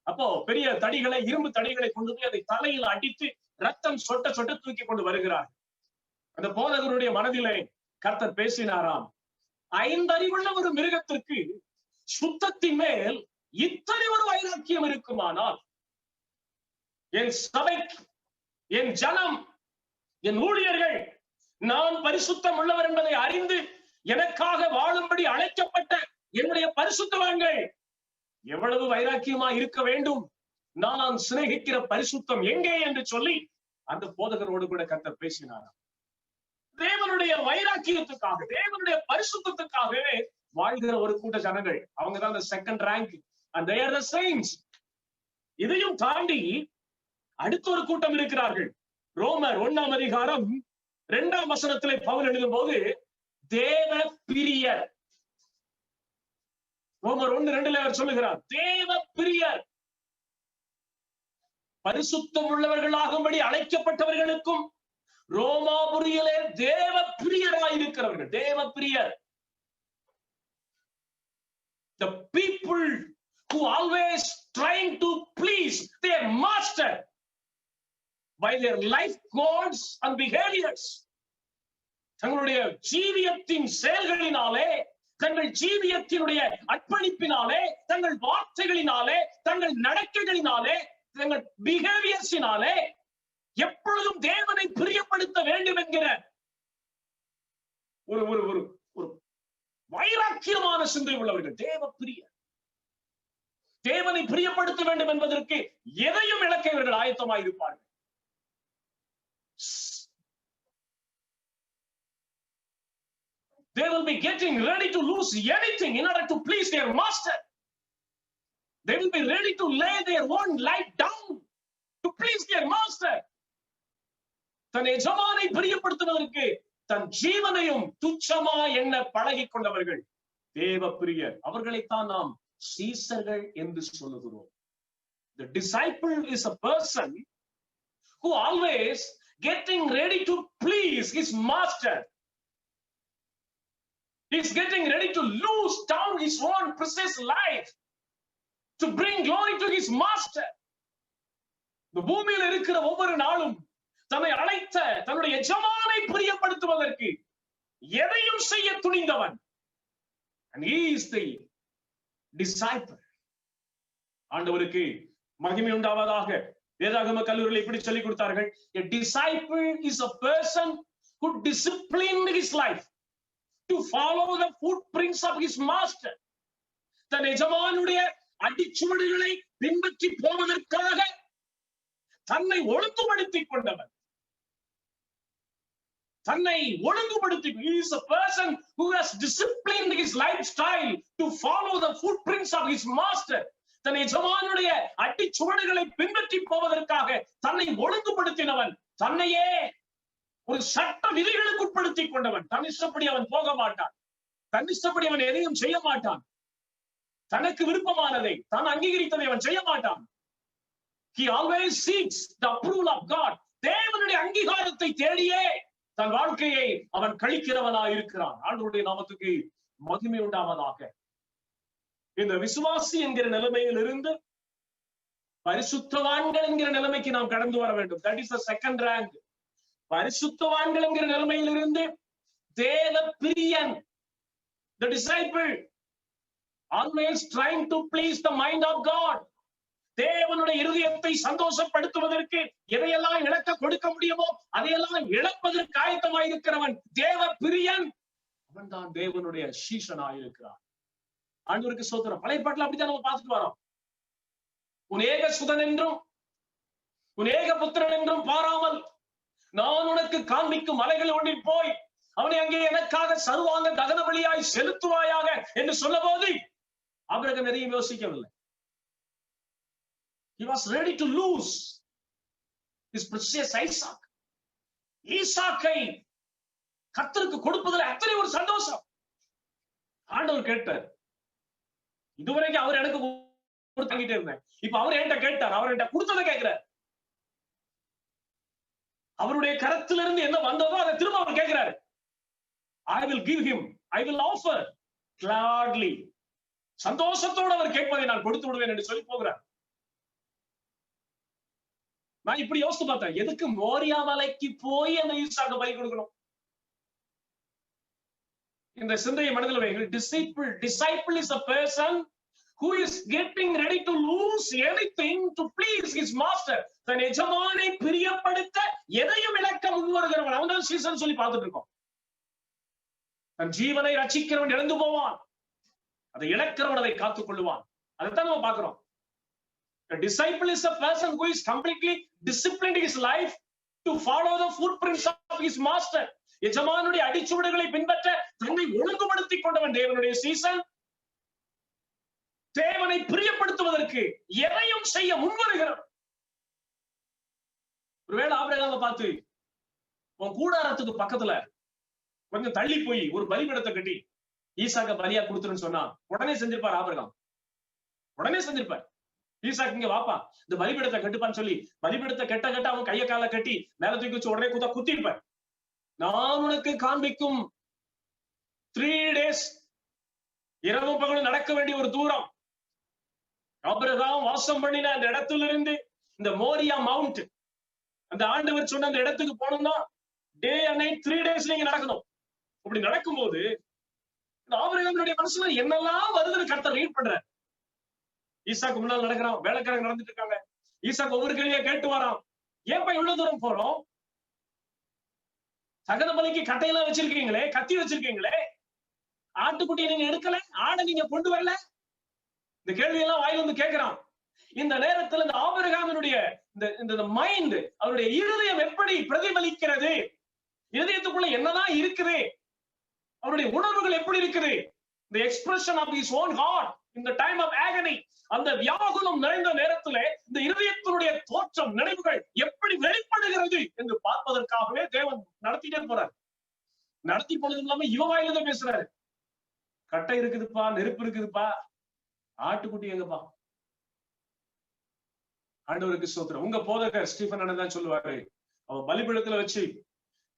அப்போ பெரிய தடிகளை, இரும்பு தடிகளை கொண்டு போய் அதை தலையில் அடித்து ரத்தம் சொட்ட சொட்ட தூக்கி கொண்டு வருகிறார். அந்த போதகருடைய மனதிலே கர்த்தர் பேசினாராம், 5 அறிவுள்ள ஒரு மிருகத்திற்கு சுத்தத்தின் மேல் இத்தனை ஒரு வைராக்கியம் இருக்குமானால் என் சபைக்கு, என் ஜனம், என் ஊழியர்கள் நான் பரிசுத்தம் உள்ளவர் என்பதை அறிந்து எனக்காக வாழும்படி அழைக்கப்பட்ட என்னுடைய பரிசுத்தவான்கள் எவ்வளவு வைராக்கியமா இருக்க வேண்டும், நான் சிநேகிக்கிற பரிசுத்தம் எங்கே என்று சொல்லி அந்த போதகரோடு கூட கர்த்தர் பேசினாராம். தேவனுடைய வைராக்கியத்துக்காக, தேவனுடைய பரிசுத்தத்துக்காகவே வாழ்கிற ஒரு கூட்ட ஜனங்கள், அவங்கதான் second rank, and they are the saints. இதையும் தாண்டி அடுத்த ஒரு கூட்டம் இருக்கிறார்கள். ரோமர் 1ஆம் அதிகாரம் 2ஆம் வசனத்திலே பவுல் எழுதும் போது தேவ பிரியர், ரோமர் 1:2 அவர் சொல்லுகிறார், தேவ பிரியர், பரிசுத்தம் உள்ளவர்களாகும்படி அழைக்கப்பட்டவர்களுக்கும் ரோமாபுரியிலே தேவ பிரியராயிருக்கிறவர்கள், தேவ பிரியர். The people who always trying to please their master by their life goals and behaviors. தங்களுடைய ஜீவியத்தின் செயல்களினாலே, தங்கள் ஜீவியத்தினுடைய அர்ப்பணிப்பினாலே, தங்கள் வார்த்தைகளினாலே, தங்கள் நடக்கைகளினாலே, தங்கள் பிஹேவியர்ஸினாலே எப்பொழுதும் தேவனை பிரியப்படுத்த வேண்டும் என்கிற ஒரு ஒரு ஒரு ஒரு வைராக்கியமான சிந்தை உள்ளவர்கள் தேவ பிரியர். தேவனை பிரியப்படுத்த வேண்டும் என்பதற்கு எதையும் இழக்க இவர்கள் ஆயத்தமாயிருப்பார்கள். They will be getting ready to lose anything in order to please their master. They will be ready to lay their own life down to please their master. தன் எஜமானை பிரியப்படுத்துவதற்கு தன் ஜீவனையும் துச்சமா எண்ண பழகி கொண்டவர்கள் தேவ பிரியர். அவர்களைத்தான் நாம் சீசர்கள் என்று சொல்லுகிறோம். The disciple is a person who always getting ready to please his master. He is getting ready to lose down his own precious life to bring glory to his master. இந்த பூமியில் இருக்கிற ஒவ்வொரு நாளும் தன்னை அழைத்த தன்னுடைய எஜமானை பிரியப்படுத்துவதற்கு எதையும் செய்ய துணிந்தவன். And he is the disciple. ஆண்டவருக்கு மகிமை உண்டாவதாக. வேதாகம கல்லூரியில் இப்படி சொல்லிக் கொடுத்தார்கள், a disciple is a person who disciplined his life to follow the footprints of his master. தன் எஜமானுடைய அடிச்சுவடுகளை பின்பற்றி போவதற்காக தன்னை ஒழுங்குபடுத்திக் கொண்டவன். தன்னை ஒழுங்குபடுத்தி, he is a person who has disciplined his lifestyle to follow the footprints of his master. தன் எஜமானுடைய அடிச்சுவடுகளை பின்பற்றி போவதற்காக தன்னை ஒழுங்குபடுத்தினவன், தன்னையே ஒரு சட்ட விதிகளுக்கு உட்படுத்திக் கொண்டவன். தன் இஷ்டப்படி அவன் போக மாட்டான், தன் இஷ்டப்படி அவன் எதையும் செய்ய மாட்டான், தனக்கு விருப்பமானதை தான் அங்கீகரித்ததை அவன் செய்ய மாட்டான். He always seeks the approval of God. தேவனுடைய அங்கீகாரத்தை தேடியே தன் வாழ்க்கையை அவன் கழிக்கிறவனாய் இருக்கிறான். ஆண்டவருடைய நாமத்துக்கு மகிமை உண்டாவதாக. இந்த விசுவாசி என்கிற நிலைமையில் இருந்து பரிசுத்தவான்கள் என்கிற நிலைமைக்கு நாம் கடந்து வர வேண்டும். That is the second rank. பரிசுத்தவான்கள் என்கிற நிலைமையில் இருந்து தேவ பிரியன், the disciple, always trying to please the mind of God. தேவனுடைய இருதயத்தை சந்தோஷப்படுத்துவதற்கு எதையெல்லாம் இழக்க கொடுக்க முடியுமோ அதையெல்லாம் இழப்பதற்கு ஆயத்தமாயிருக்கிறவன் தேவ பிரியன். அவன் தான் தேவனுடைய சீஷனாயிருக்கிறான். ஆண்டவருக்கு ஸ்தோத்திரம். பழைய பாட்டுல அப்படித்தான் நம்ம பார்த்துட்டு வரோம். உன் ஏக சுதன் என்றும் உன் ஏக புத்திரன் என்றும் பாராமல் நான் உனக்கு காண்பிக்கும் மலைகள் ஒன்றில் போய் அவனை அங்கே எனக்காக சர்வாங்க தகன பலியாய் செலுத்துவாயாக என்று சொல்ல போது ஆபிரகாம் எதையும் யோசிக்கவில்லை. He was ready to lose his precious Isaac. ஈசாக்கை கர்த்தருக்கு கொடுப்பதில் அத்தனை ஒரு சந்தோஷம். ஆண்டவர் கேட்டார், இதுவரைக்கும் அவர் எனக்கு கொடுத்துக்கிட்டே இருந்தேன், இப்ப அவர் என்கிட்ட கேட்டார், அவர் என்கிட்ட கொடுத்ததை கேட்கிறார். அவருடைய கரத்திலிருந்து என்ன வந்ததோ அதை திரும்ப அவர் கேட்கிறாரு. I will give him, I will offer gladly. சந்தோஷத்தோடு அவர் கேட்பதை நான் கொடுத்து விடுவேன் என்று சொல்லி போகிறார். நான் இப்படி யோசித்து பார்த்தேன், எதுக்கு மோரியா மலைக்கு போய் அந்த ஈசாக்கு பலி கொடுக்கணும்? இந்த சிந்தையை மனதில் வைங்கள். Disciple is a person who is getting ready to lose anything to please his master. தன் எஜமானை பிரியப்படுத்த எதையும் இழக்க முன்வருகிறவன் அவன் சீசன் சொல்லி பார்த்துட்டு இருக்கோம். தன் ஜீவனை ரட்சிக்கிறவன் இழந்து போவான், அதை இழக்கிறவன் அதை காத்துக் கொள்ளுவான். அதைத்தான் நம்ம பார்க்கிறோம். A disciple is a person who is completely disciplined his life to follow the footprints of his master. எஜமானுடைய அடிச்சுவடுகளை பின்பற்ற தன்னை ஒழுங்குபடுத்திக் கொண்டவன் தேவனுடைய சீசன். தேவனை பிரியப்படுத்துவதற்கு எதையும் செய்ய முன்வருகிறவன். ஒருவேளை ஆபிரகாமை பார்த்து உன் கூடாரத்துக்கு பக்கத்துல கொஞ்சம் தள்ளி போய் ஒரு பலிபீடத்தை கட்டி ஈசாக்க பலியா கொடுத்துருன்னு சொன்னா உடனே செஞ்சிருப்பார் ஆபிரகாம். உடனே செஞ்சிருப்பார். ஈசாக்கு இங்க வாப்பா இந்த பலிபீடத்தை கட்டுப்பான்னு சொல்லி பலிபீடத்தை கட்ட அவன் கைய கால கட்டி மேல தூக்கி வச்சு உடனே குத்திருப்பார். நான் உனக்கு காண்பிக்கும் 3 days இரவும் பகலும் நடக்க வேண்டிய ஒரு தூரம். ஆபிரகாம் வாசம் பண்ணின அந்த இடத்திலிருந்து இந்த மோரியா மவுண்ட், அந்த ஆண்டவர் சொன்ன அந்த இடத்துக்கு போனோம்னா டே அண்ட் நைட் 3 days நீங்க நடக்கணும். அப்படி நடக்கும்போது ஆபிரகாமுடைய மனசுல என்னெல்லாம் வருதுன்னு கர்த்தர் ரீட் பண்றார். ஈசாக்கு முன்னால் நடக்கிறான், வேலைக்காரங்க நடந்துட்டு இருக்காங்க. ஈசாக்கு ஒவ்வொரு கேள்வியா கேட்டு வரான். ஏன்பா இவ்வளவு தூரம் போறோம்? சகத பலிக்கு கட்டையெல்லாம் வச்சிருக்கீங்களே, கத்தி வச்சிருக்கீங்களே, ஆட்டுக்குட்டியை நீங்க எடுக்கல, ஆடை நீங்க கொண்டு வரல. இந்த கேள்வி எல்லாம் வாயில வந்து கேட்கிறான். இந்த நேரத்தில் இந்த ஆபிரகாமினுடைய இந்த மைண்ட், அவருடைய இருதயம் எப்படி பிரதிபலிக்கிறது, இருதயத்துக்குள்ள என்னதான் இருக்குது, அவருடைய உணர்வுகள் எப்படி இருக்குது, the expression of his own heart in the time of agony, அந்த வியாகுலம் நிறைந்த நேரத்துல இந்த இருதயத்தினுடைய தோற்றம் நினைவுகள் எப்படி வெளிப்படுகிறது என்று பார்ப்பதற்காகவே தேவன் நடத்திட்டே போறார். நடத்தி போனதும் இல்லாம இவ வாயில பேசுறாரு. கட்டை இருக்குதுப்பா, நெருப்பு இருக்குதுப்பா, ஆட்டுக்குட்டி எங்கப்பா? ஆண்டவருக்கு ஸ்தோத்திரம். உங்க போதகர் ஸ்டீபன் அண்ணன் தான் சொல்லுவாரு, அவன் பலிபீடத்துல வச்சு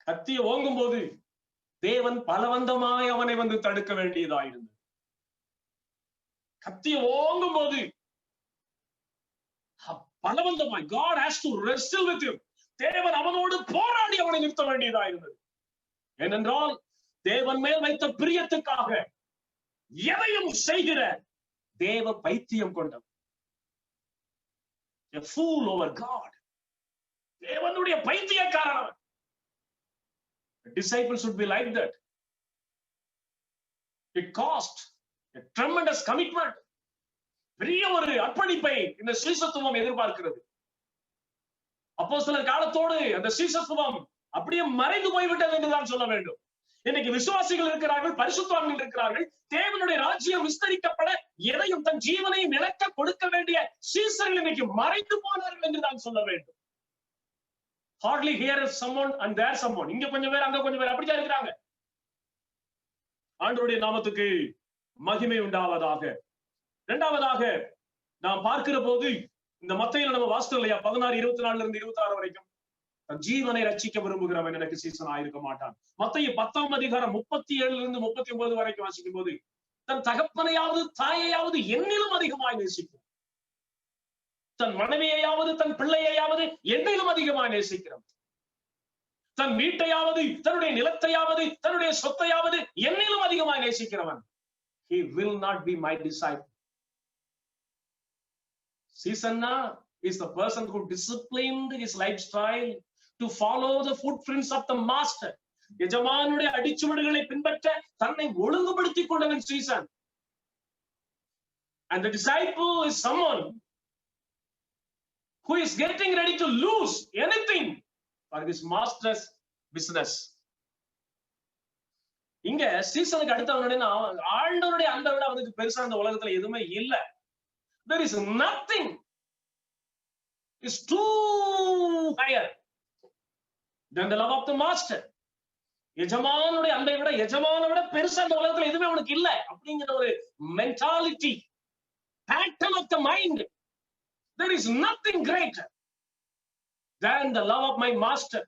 கத்திய ஓங்கும் போது தேவன் பலவந்தமாய் அவனை வந்து தடுக்க வேண்டியதாயிருந்தது. கத்திய ஓங்கும் போது பலவந்தமாய் God has to wrestle with him. தேவன் அவனோடு போராடி அவனை நிறுத்த வேண்டியதாயிருந்தது. ஏனென்றால் தேவன் மேல் வைத்த பிரியத்துக்காக எதையும் செய்கிற தேவ பைத்தியம் கொண்டவன். A fool over God. தேவனுடைய பைத்தியக்காரன். A disciple should be like that. It cost a tremendous commitment. பெரிய ஒரு அர்ப்பணிப்பை இந்த சீசத்துவம் எதிர்பார்க்கிறது. அப்போஸ்தலர் காலத்தோடு அந்த சீசத்துவம் அப்படியே மறைந்து போய்விட்டது என்றுதான் சொல்ல வேண்டும். இன்னைக்கு விசுவாசிகள் இருக்கிறார்கள், பரிசுத்தவான்கள் இருக்கிறார்கள். தேவனுடைய ராஜ்யம் விஸ்தரிக்கப்பட எதையும் தன் ஜீவனையும் இழக்க கொடுக்க வேண்டிய சீசர்கள் இன்னைக்கு மறைந்து போனார்கள் என்றுதான் சொல்ல வேண்டும். Hardly here is someone and there someone. இங்க கொஞ்சம் பேர், அங்க கொஞ்சம் பேர், அப்படிதான் இருக்கிறாங்க. ஆண்டவருடைய நாமத்துக்கு மகிமை உண்டாவதாக. இரண்டாவதாக நாம் பார்க்கிற போது இந்த மத்தேயுல நம்ம வாசித்தோம் இல்லையா, 16:24 இருந்து 26 வரைக்கும், தன் ஜீவனை ரட்சிக்க விரும்புகிறவன் எனக்கு சீசன் ஆயிருக்க மாட்டான். மத்தேயு 10ஆம் அதிகாரம் 37 இருந்து 39 வரைக்கும் வாசிக்கும் போது, தன் தகப்பனையாவது தாயையாவது என்னிலும் அதிகமாய் நேசிக்கும், தன் மனைவியையாவது தன் பிள்ளையாவது என்னிலும் அதிகமாய் நேசிக்கிறவன், தன் வீட்டையாவது தன்னுடைய நிலத்தையாவது தன்னுடைய சொத்தையாவது என்னிலும் அதிகமாய் நேசிக்கிறவன், he will not be my disciple. Sisana is the person who disciplined his lifestyle to follow the footprints of the master. எஜமானுடைய அடிச்சுவடுகளை பின்பற்ற தன்னை ஒழுங்குபடுத்திக் கொண்டவன் season. And the disciple is someone who is getting ready to lose anything for his master's business. இங்க சீசனுக்கு அடுத்தவனுடைய ஆண்டவருடைய அந்த விட அவனுக்கு பெருசா அந்த உலகத்துல எதுவுமே இல்லை. There is nothing is too higher than the love of the master. எஜமானுடைய அன்பை விட, எஜமானை விட பெருசா அந்த உலகத்துல எதுவுமே அவனுக்கு இல்ல அப்படிங்கிற ஒரு mentality, pattern of the mind. There is nothing greater than the love of my master.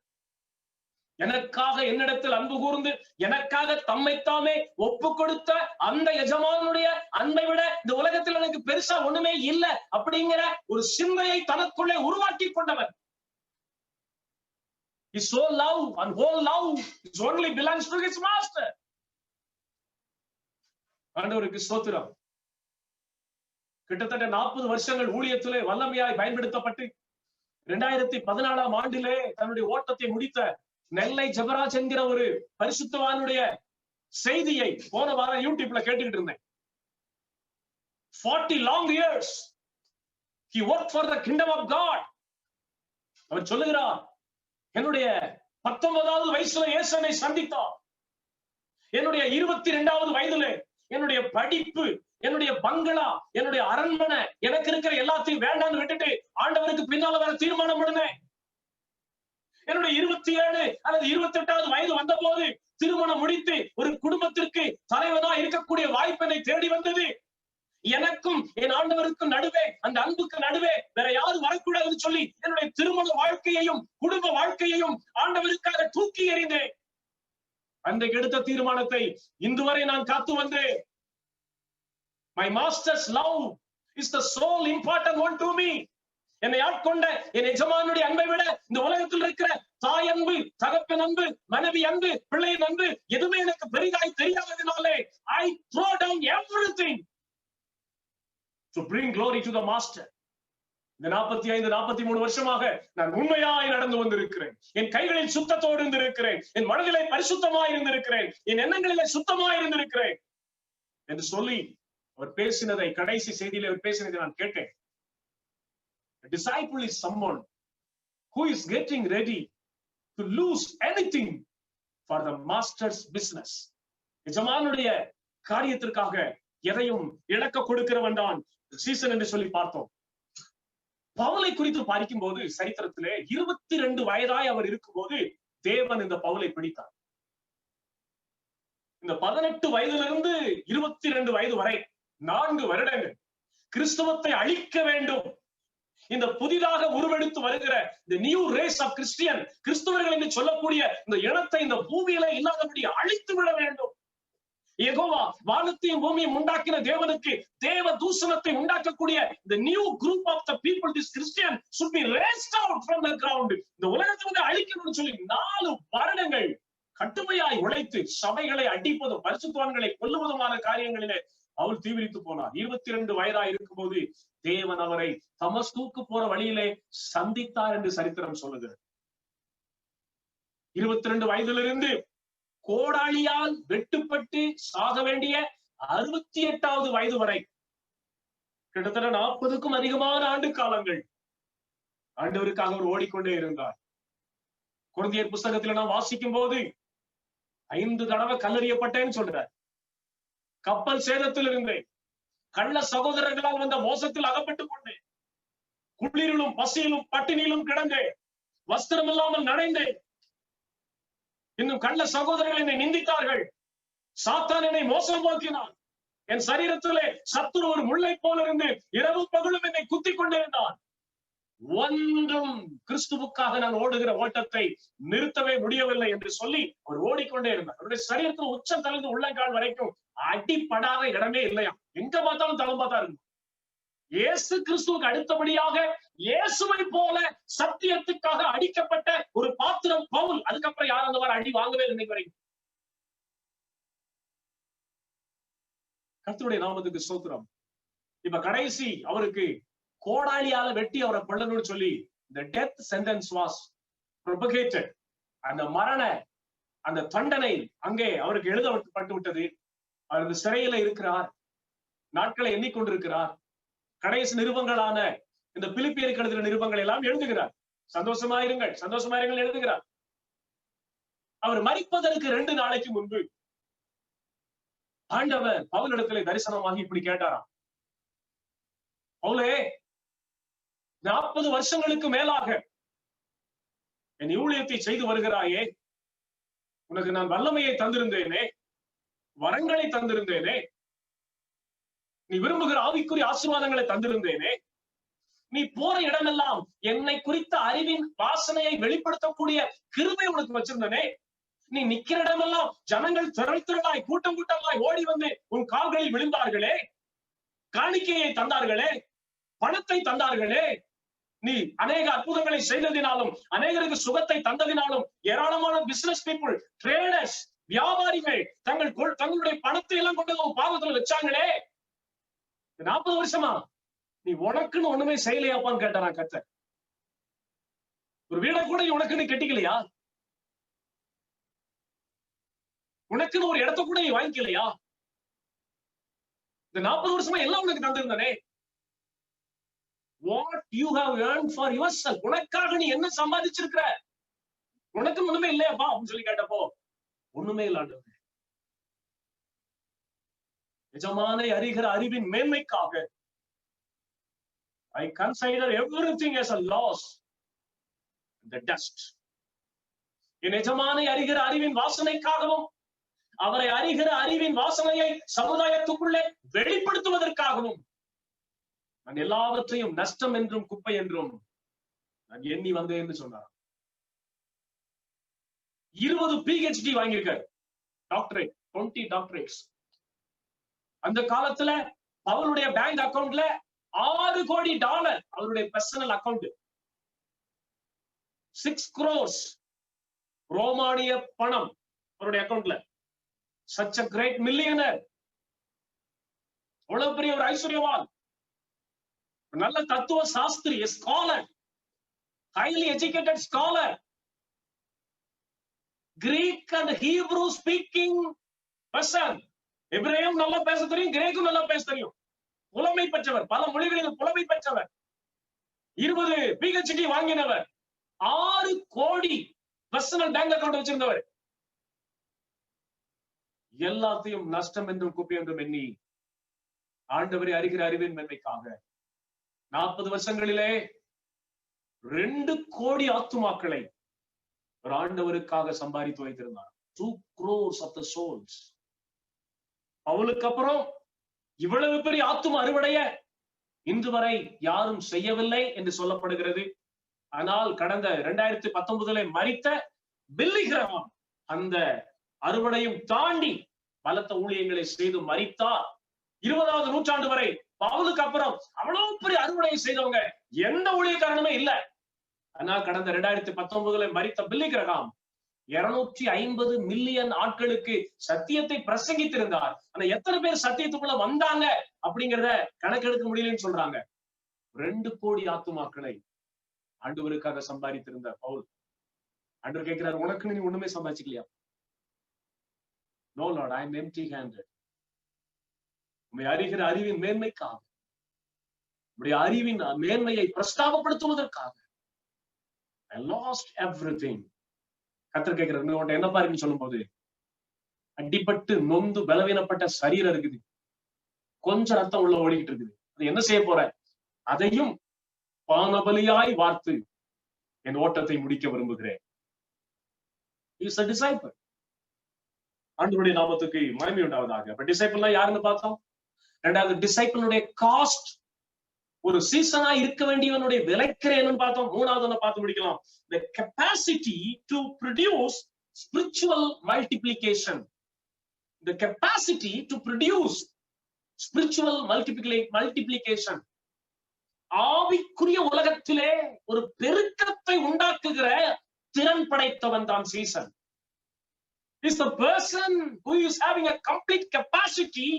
எனக்காக என்னிடத்தில் அன்பு கூர்ந்து எனக்காக தம்மைத்தாமே ஒப்பு கொடுத்த அந்த எஜமானுடைய அன்பை விட இந்த உலகத்தில் எனக்கு பெருசா ஒண்ணுமே இல்லை அப்படிங்கிற ஒரு சிந்தையை தனக்குள்ளே உருவாக்கி கொண்டவன். His whole love and whole love is only belongs to his master. ஆண்டவருக்கு ஸ்தோத்திரம். கிட்டத்தட்ட 40 வருஷங்கள் ஊழியத்திலே வல்லமையாய் பயன்படுத்தப்பட்டு 2014ஆம் ஆண்டிலே தன்னுடைய ஓட்டத்தை முடித்த நெல்லை ஜெபராஜ் என்கிற ஒரு பரிசுத்தவானுடைய செய்தியை போன வாரம் யூடியூப்ல கேட்டுக்கிட்டு இருந்தேன். 40 long years he worked for the kingdom of God. அவர் சொல்லுகிறார், என்னுடைய 19வது வயசுல இயேசுவை சந்தித்தார். என்னுடைய 22வது வயதிலே என்னுடைய படிப்பு, என்னுடைய பங்களா, என்னுடைய அரண்மனை, எனக்கு இருக்கிற எல்லாத்தையும் வேண்டாம்னு விட்டுட்டு ஆண்டவருக்கு பின்னால வர தீர்மானம் பண்ணேன். என்னுடைய 27 அல்லது 28வது வயது வந்த போது திருமணம் முடித்து ஒரு குடும்பத்திற்கு தலைவனா இருக்கக்கூடிய வாய்ப்பினை தேடி வந்தது. எனக்கும் என் ஆண்டவருக்கும் நடுவே, அந்த அன்புக்கு நடுவே வேற யாரும் வரக்கூடாதுன்னு சொல்லி என்னுடைய திருமண வாழ்க்கையையும் குடும்ப வாழ்க்கையையும் ஆண்டவருக்காக தூக்கி எறிந்தேன். அன்றைக்கு எடுத்த தீர்மானத்தை இன்று வரை நான் காத்து வந்தேன். My master's love is the sole important one to me. என்னை ஆட்கொண்ட என் எஜமானுடைய அன்பை விட இந்த உலகத்தில் இருக்கிற தாய் அன்பு, தகப்பன் அன்பு, மனைவி அன்பு, பிள்ளையின் அன்பு எதுவுமே எனக்கு பெரிதாய் தெரியாததினாலே I throw down everything to bring glory to the master. இந்த 45-43 வருஷமாக நான் உண்மையாய் நடந்து வந்திருக்கிறேன். என் கைகளில் சுத்தத்தோடு இருந்திருக்கிறேன். என் மனதிலே பரிசுத்தமாய் இருந்திருக்கிறேன். என் எண்ணங்களிலே சுத்தமாய் இருந்திருக்கிறேன் என்று சொல்லி அவர் பேசினதை, கடைசி செய்தியிலே அவர் பேசினதை நான் கேட்டேன். A disciple is someone who is getting ready to lose anything for the master's business. எஜமானுடைய காரியத்திற்காக எதையும் இழக்க கொடுக்கிறவன் தான் சீசன் என்று சொல்லி பார்த்தோம். பவுலை குறித்து பார்க்கும் போது சரித்திரத்திலே 22 வயதாய் அவர் இருக்கும்போது தேவன் இந்த பவுலை பிடித்தார். இந்த 18 வயதிலிருந்து 22 வயது வரை 4 வருடங்கள் கிறிஸ்தவத்தை அழிக்க வேண்டும், இந்த புதிதாக உருவெடுத்து வருகிற இந்த நியூ ரேஸ் ஆஃப் கிறிஸ்டியன், கிறிஸ்தவர்கள் என்று சொல்லக்கூடிய இந்த இனத்தை இந்த பூமியில இல்லாதபடி அழித்து விட வேண்டும். யெகோவா வானத்தையும் பூமியும் உண்டாக்கின தேவனுக்கு தேவ தூஷணத்தை உண்டாக்கக்கூடிய the new group of the people, this Christian should be raised out from the ground. இந்த உலகத்திலிருந்து அழிக்கணும்னு சொல்லி 4 வருடங்கள் கட்டுமையாய் உழைத்து சபைகளை அடிப்பதும் பரிசுத்தவான்களை கொல்லுவதுமான காரியங்களிலே அவள் தீவிரித்து போனார். 22 வயதாய் இருக்கும்போது தேவன் அவரை தமஸ்குக்கு போற வழியிலே சந்தித்தார் என்று சரித்திரம் சொல்லுகிறது. 22 வயதிலிருந்து கோடாளியால் வெட்டுப்பட்டு சாக வேண்டிய 68வது வயது வரை கிட்டத்தட்ட 40க்கும் அதிகமான ஆண்டு காலங்கள் ஆண்டவருக்காக அவர் ஓடிக்கொண்டே இருந்தார். கொரிந்தியர் புஸ்தகத்தில் நான் வாசிக்கும் போது 5 தடவை கல்லறியப்பட்டேன்னு சொல்றார். கப்பல் சேதத்தில் இருந்தேன், கள்ள சகோதரர்களால் வந்த மோசத்தில் அகப்பட்டுக் கொண்டேன், குளிரிலும் பசியிலும் பட்டினியிலும் கிடந்தேன், வஸ்திரம் இல்லாமல் நனைந்தேன், இன்னும் கள்ள சகோதரர்கள் என்னை நிந்தித்தார்கள், சாத்தான் என்னை மோசம் போக்கினான், என் சரீரத்திலே சத்துரு ஒரு முல்லை போல இருந்து இரவு பகலும் என்னை குத்திக் கொண்டிருந்தான். ஒன்றும் கிறிஸ்துவுக்காக நான் ஓடுகிற ஓட்டத்தை நிறுத்தவே முடியவில்லை என்று சொல்லி அவர் ஓடிக்கொண்டே இருந்தார். அவருடைய சரீரத்தில் உச்சம் தளர்ந்து உள்ளங்கால் வரைக்கும் அடிப்படாத இடமே இல்லையா, எங்க பார்த்தாலும் தளம்பாதான் இருக்கும். இயேசு கிறிஸ்துவுக்கு அடுத்தபடியாக இயேசுவை போல சத்தியத்துக்காக அடிக்கப்பட்ட ஒரு பாத்திரம் பவுல். அதுக்கப்புறம் யாரும் அந்த மாதிரி அடி வாங்கவே இல்லை வரைக்கும். கர்த்தருடைய நாமத்துக்கு ஸ்தோத்திரம். இப்ப கடைசி அவருக்கு கோடாலியால வெட்டி அவரை கொல்லணும்னு சொல்லி the death sentence was propagated. அந்த மரண அந்த தண்டனை அங்கே அவருக்கு எழுதப்பட்டு விட்டது. அவர் இந்த சிறையில இருக்கிறார், நாட்களை எண்ணிக்கொண்டிருக்கிறார். கடைசி நிருபங்களான இந்த பிலிப்பியருக்கு எழுதின நிருபங்கள் எல்லாம் எழுதுகிறார். சந்தோஷமாயிருங்கள் சந்தோஷமாயிருங்கள் எழுதுகிறார். அவர் மரிப்பதற்கு 2 நாளைக்கு முன்பு ஆண்டவர் பவுலிடத்திலே தரிசனமாகி இப்படி கேட்டாராம், பவுலே, 40 வருஷங்களுக்கு மேலாக என் ஊழியத்தை செய்து வருகிறாயே, உனக்கு நான் வல்லமையை தந்திருந்தேனே, வரங்களை தந்திருந்தேனே, நீ விரும்புகிற ஆவிக்குரிய ஆசீர்வாதங்களை தந்திருந்தேனே, நீ போற இடமெல்லாம் என்னை குறித்த அறிவின் வாசனையை வெளிப்படுத்தக்கூடிய கிருபை உனக்கு வச்சிருந்தனே, நீ நிக்கிற இடமெல்லாம் ஜனங்கள் திரளாய் கூட்டம் கூட்டமாய் ஓடி வந்து உன் கால்களில் விழுந்தார்களே, காணிக்கையை தந்தார்களே, பணத்தை தந்தார்களே, நீ அநேக அற்புதங்களை செய்ததினாலும் அநேகருக்கு சுகத்தை தந்ததினாலும் ஏராளமான பிசினஸ் பீப்புள், ட்ரேடர்ஸ், வியாபாரிகள் தங்களுடைய பணத்தை எல்லாம் கொண்டு பாதத்துல வச்சாங்களே 40 வருஷமா, நீ உனக்குன்னு ஒண்ணுமே செய்யலையாப்பான்னு கேட்டாரா கர்த்தர். ஒரு வீட கூட உனக்குன்னு கட்டிக்கலையா? உனக்குன்னு ஒரு இடத்த கூட நீ வாங்கிக்கலையா? இந்த 40 வருஷமா எல்லாம் உனக்கு தந்திருந்தானே. What you have earned for yourself, உனக்காக நீ என்ன சம்பாதிச்சிருக்கிற? உனக்கு ஒண்ணுமே இல்லையாப்பா அப்படின்னு சொல்லி கேட்டப்போ ஒண்ணுமே இல்லாண்டது. எஜமானை அறிகிற அறிவின் மேன்மைக்காக I consider everything as a loss, the dust. என் எஜமானை அறிகிற அறிவின் வாசனைக்காகவும் அவரை அறிகிற அறிவின் வாசனையை சமுதாயத்துக்குள்ளே வெளிப்படுத்துவதற்காகவும் நான் எல்லாவற்றையும் நஷ்டம் என்றும் குப்பை என்றும் நான் எண்ணி வந்தேன் என்று சொன்னார். 20 PhD வாங்கியிருக்காரு, டாக்டரேட், 20 டாக்டரேட்ஸ். அந்த காலத்துல அவருடைய பேங்க் அக்கவுண்ட்ல $6 கோடி அவருடைய பர்சனல் அக்கவுண்ட், 6 crores ரோமானிய பணம் அவருடைய அக்கவுண்ட்ல. such a great millionaire, அவ்வளவு பெரிய ஒரு ஐஸ்வர்யவான், நல்ல தத்துவ சாஸ்திரி, scholar, highly educated scholar, Greek and Hebrew speaking person. எபிரேயம் நல்லா பேச தெரியும், கிரேக்கும் நல்லா பேச தெரியும், புலமை பெற்றவர், பல மொழிகளில் புலமை பெற்றவர், 20 PhD வாங்கினவர், 6 கோடி பர்சனல் பேங்க் அக்கவுண்ட் வச்சிருந்தவர். எல்லாத்தையும் நஷ்டம் என்றும் குப்பை என்றும் எண்ணி ஆண்டவரை அறிகிற அறிவின் மேன்மைக்காக 40 வருஷங்களிலே 2 கோடி ஆத்துமாக்களை ஒரு ஆண்டவருக்காக சம்பாதித்து வைத்திருந்தார். 2 crores of the souls. அவளுக்கு அப்புறம் இவ்வளவு பெரிய ஆத்தும அறுவடைய இன்று வரை யாரும் செய்யவில்லை என்று சொல்லப்படுகிறது. ஆனால் கடந்த 2019 மரித்த பில்லி கிரஹாம் அந்த அறுவடையும் தாண்டி பலத்த ஊழியங்களை செய்து மரித்தார். 20வது நூற்றாண்டு வரை பவுலுக்கு அப்புறம் அவ்வளவு பெரிய அறுவடையை செய்தவங்க எந்த ஊழியக்காரனுமே இல்ல. ஆனா கடந்த 2019 மரித்த பில்லி கிரஹாம் 250 மில்லியன் ஆட்களுக்கு சத்தியத்தை பிரசங்கித்திருந்தார். ஆனா எத்தனை பேர் சத்தியத்துக்குள்ள வந்தாங்க அப்படிங்கிறத கணக்கெடுக்க முடியலன்னு சொல்றாங்க. 2 கோடி ஆத்துமாக்களை ஆண்டவருக்காக சம்பாதித்திருந்த பவுல் ஆண்டவர் கேட்கிறார், உனக்கு நீ ஒண்ணுமே சம்பாதிச்சுக்கலையா? No Lord, I am empty-handed. உம்மை அறிகிற அறிவின் மேன்மைக்காக, உம்முடைய அறிவின் மேன்மையை பிரஸ்தாபப்படுத்துவதற்காக I lost everything. கர்த்தர் கேட்கிறார், உன்கிட்ட என்ன பாருன்னு சொல்லும் போது, அடிபட்டு நொந்து பலவீனப்பட்ட சரீரம் இருக்குது, கொஞ்சம் ரத்தம் உள்ள ஓடிக்கிட்டு இருக்குது, அது என்ன செய்ய போற? அதையும் பானபலியாய் வார்த்து என் ஓட்டத்தை முடிக்க விரும்புகிறேன். He is a disciple. ஆண்டவருடைய நாமத்துக்கு மகிமை உண்டாவதாக. அப்ப டிசைபிள்னா யாருன்னு பார்த்தோம். 2வது டிசைபிளுடைய காஸ்ட், ஒரு சீசனா இருக்க வேண்டியவனுடைய விலைக்கிறேன்னு பார்த்தோம். 3வது பார்த்து முடிக்கலாம், the capacity to produce spiritual multiplication. The capacity to produce spiritual multiplication. ஆவிக்குரிய உலகத்திலே ஒரு பெருக்கத்தை உண்டாக்குகிற திறன் படைத்தவன் தான் season. Is the person who is having a complete capacity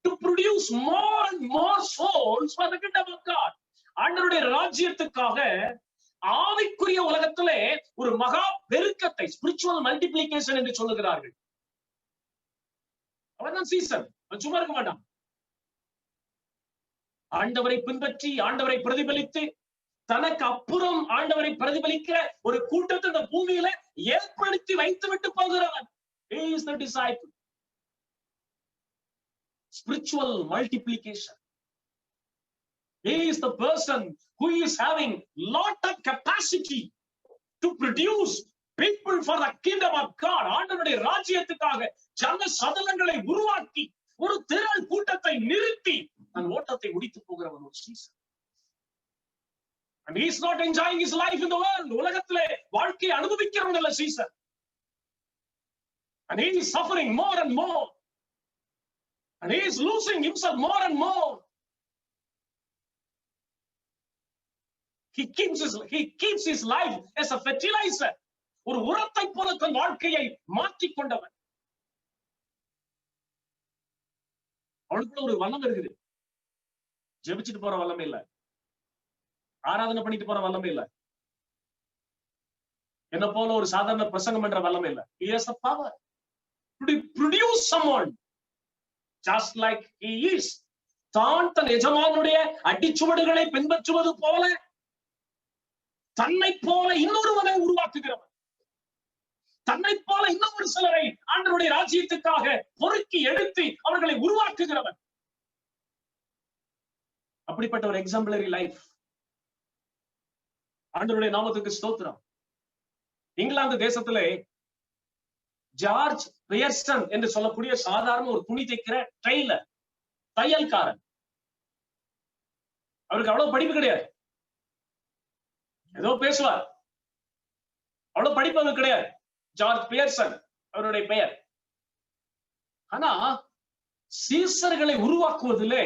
to produce more and more souls for the kingdom of God. ஆண்டவருடைய ராஜ்யத்துக்காக ஆவிக்குரிய உலகத்திலே ஒரு மகா பெருக்கத்தை, ஸ்பிரிச்சுவல் மல்டிப்ளிகேஷன் என்று சொல்லுகிறார்கள். அவர்தான் சீசன், சும்மா இருக்க மாட்டான். ஆண்டவரை பின்பற்றி ஆண்டவரை பிரதிபலித்து தனக்கு அப்புறம் ஆண்டவரை பிரதிபலிக்கிற ஒரு கூட்டத்தை இந்த பூமியில ஏற்படுத்தி வைத்து விட்டு போகிறவன். He is the disciple. Spiritual multiplication. He is the person who is having lot of capacity to produce people for the kingdom of God. ஆண்டவருடைய ராஜ்யத்துக்காக ஜன சதலங்களை உருவாக்கி ஒரு திரள் கூட்டத்தை நிறுத்தி தன் ஓட்டத்தை முடித்து போகிறவன் ஒரு season. And he is not enjoying his life in the world. உலகத்திலே வாழ்க்கையை அனுபவிக்கிறவன் அல்ல season. And he is suffering more and more. And he is losing himself more and more. He keeps his life as a fertilizer. ஒரு உரத்தை போல தன் வாழ்க்கையை மாற்றிக் கொண்டவன். அவளுக்குள்ள ஒரு வல்லம் இருக்குது. ஜெபிச்சுட்டு போற வல்லமே இல்ல, ஆராதனை பண்ணிட்டு போற வல்லமே இல்ல, என்ன போல ஒரு சாதாரண பிரசங்கம் என்ற வல்லமே இல்ல. He has the power to produce someone just like he is. தான் தன் எஜமானுடைய அடிச்சுவடுகளை பின்பற்றுவது போல தன்னை போல இன்னொருவனை உருவாக்குகிறவன், தன்னை போல இன்னொரு சிலரை ஆண்டவருடைய ராஜ்யத்துக்காக பொறுக்கி எடுத்து அவர்களை உருவாக்குகிறவன். அப்படிப்பட்ட ஒரு எக்ஸாம்பிளரி லைஃப். ஆண்டவருடைய நாமத்துக்கு ஸ்தோத்திரம். இங்கிலாந்து தேசத்திலே ஜார்ஜ் பியர்சன் என்று சொல்லக்கூடிய சாதாரண ஒரு துணி தைக்கிற டெய்லர், தையல்காரன். அவருக்கு அவ்வளவு படிப்பு கிடையாது, ஏதோ பேசுவார், அவ்வளவு படிப்பு அவருக்கு கிடையாது. ஜார்ஜ் பியர்சன் அவருடைய பெயர். ஆனா சீசர்களை உருவாக்குவதிலே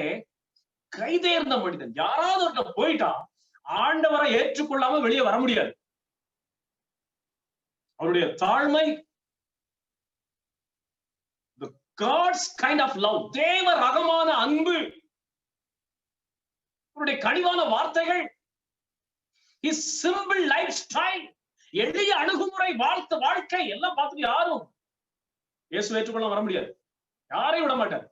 கைதேர்ந்த மனிதன். யாராவது ஒருத்தர் போயிட்டா ஆண்டவரை ஏற்றுக்கொள்ளாம வெளியே வர முடியாது. அவருடைய தாழ்மை, God's kind of love, தேவ ரகமான அன்பு, அவருடைய கனிவான வார்த்தைகள், his simple lifestyle, எளிய அணுகுமுறை, வாழ்க்கை எல்லாம் பார்த்துட்டு யாரும் இயேசு ஏற்றுக்கொள்ள வர முடியாது, யாரையும் விட மாட்டார்.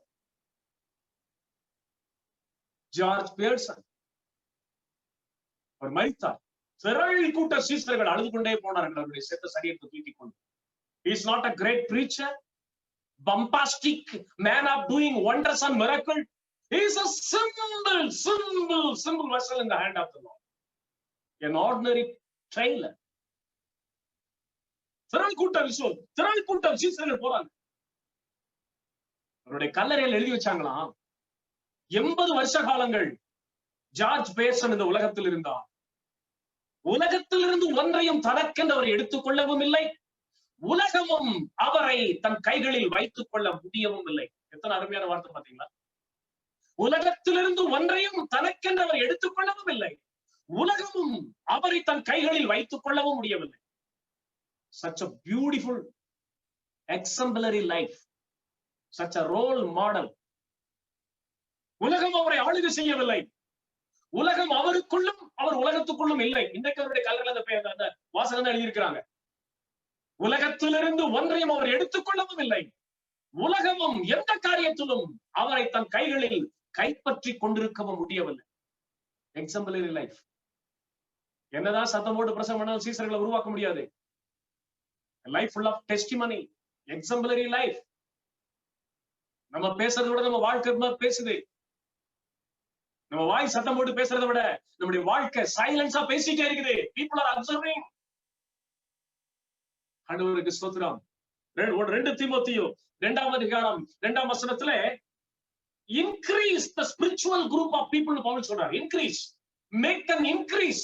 ஜார்ஜ் பியர்சன் அவர் மரித்தார். திரள் கூட்ட சீசர்கள் அழுது கொண்டே போனார்கள் அவருடைய செத்த சரீரத்தை தூக்கிக் கொண்டு. He is not a great preacher, bombastic man of doing wonders and miracles. He is a simple vessel in the hand of the Lord, an ordinary trailer. திரள் கூட்ட சீசர்கள் போறாங்க. அவருடைய கல்லறையில் எழுதி வச்சாங்களாம், 80 வருஷ காலங்கள் ஜார்ஜ் பியர்சன் இந்த உலகத்தில் இருந்தார். உலகத்திலிருந்து ஒன்றையும் தனக்கென்று அவர் எடுத்துக் கொள்ளவும் இல்லை, உலகமும் அவரை தன் கைகளில் வைத்துக் கொள்ள முடியவும் இல்லை. எத்தனை அருமையான வார்த்தை பாத்தீங்களா? உலகத்திலிருந்து ஒன்றையும் தனக்கென்று அவர் எடுத்துக் கொள்ளவும் இல்லை, உலகமும் அவரை தன் கைகளில் வைத்துக் கொள்ளவும் முடியவில்லை. Such a beautiful exemplary life, such a role model. உலகம் அவரை ஆளுகை செய்யவில்லை, உலகம் அவருக்குள்ளும் அவர் உலகத்துக்குள்ளும் இல்லை. இன்றைக்கு அவருடைய கல்லறையில் அந்த வாசகம் தான் எழுதியிருக்கிறாங்க. உலகத்திலிருந்து ஒன்றையும் அவர் எடுத்துக்கொள்ளவும் இல்லை, உலகமும் எந்த காரியத்திலும் அவரை தன் கைகளில் கைப்பற்றி கொண்டிருக்கவும் முடியவில்லை. Exemplary life. என்னதான் சத்தம் போட்டு பிரசங்கம் பண்ணாலும் சீசர்களை உருவாக்க முடியாது. Life full of testimony, exemplary life. நம்ம பேசுறதை விட நம்ம வாழ்க்கை பேசுது. நம்ம வாய் சத்தம் போட்டு பேசுறதை விட நம்முடைய வாழ்க்கை சைலன்ஸா பேசிட்டே இருக்குது. People are observing. ஆண்டவருக்கு ஸ்தோத்திரம். 2 தீமோத்தேயு 2ஆம் அதிகாரம் 2ஆம் வசனத்திலே increase the spiritual group of people Pavul சொல்றார். increase, make them increase,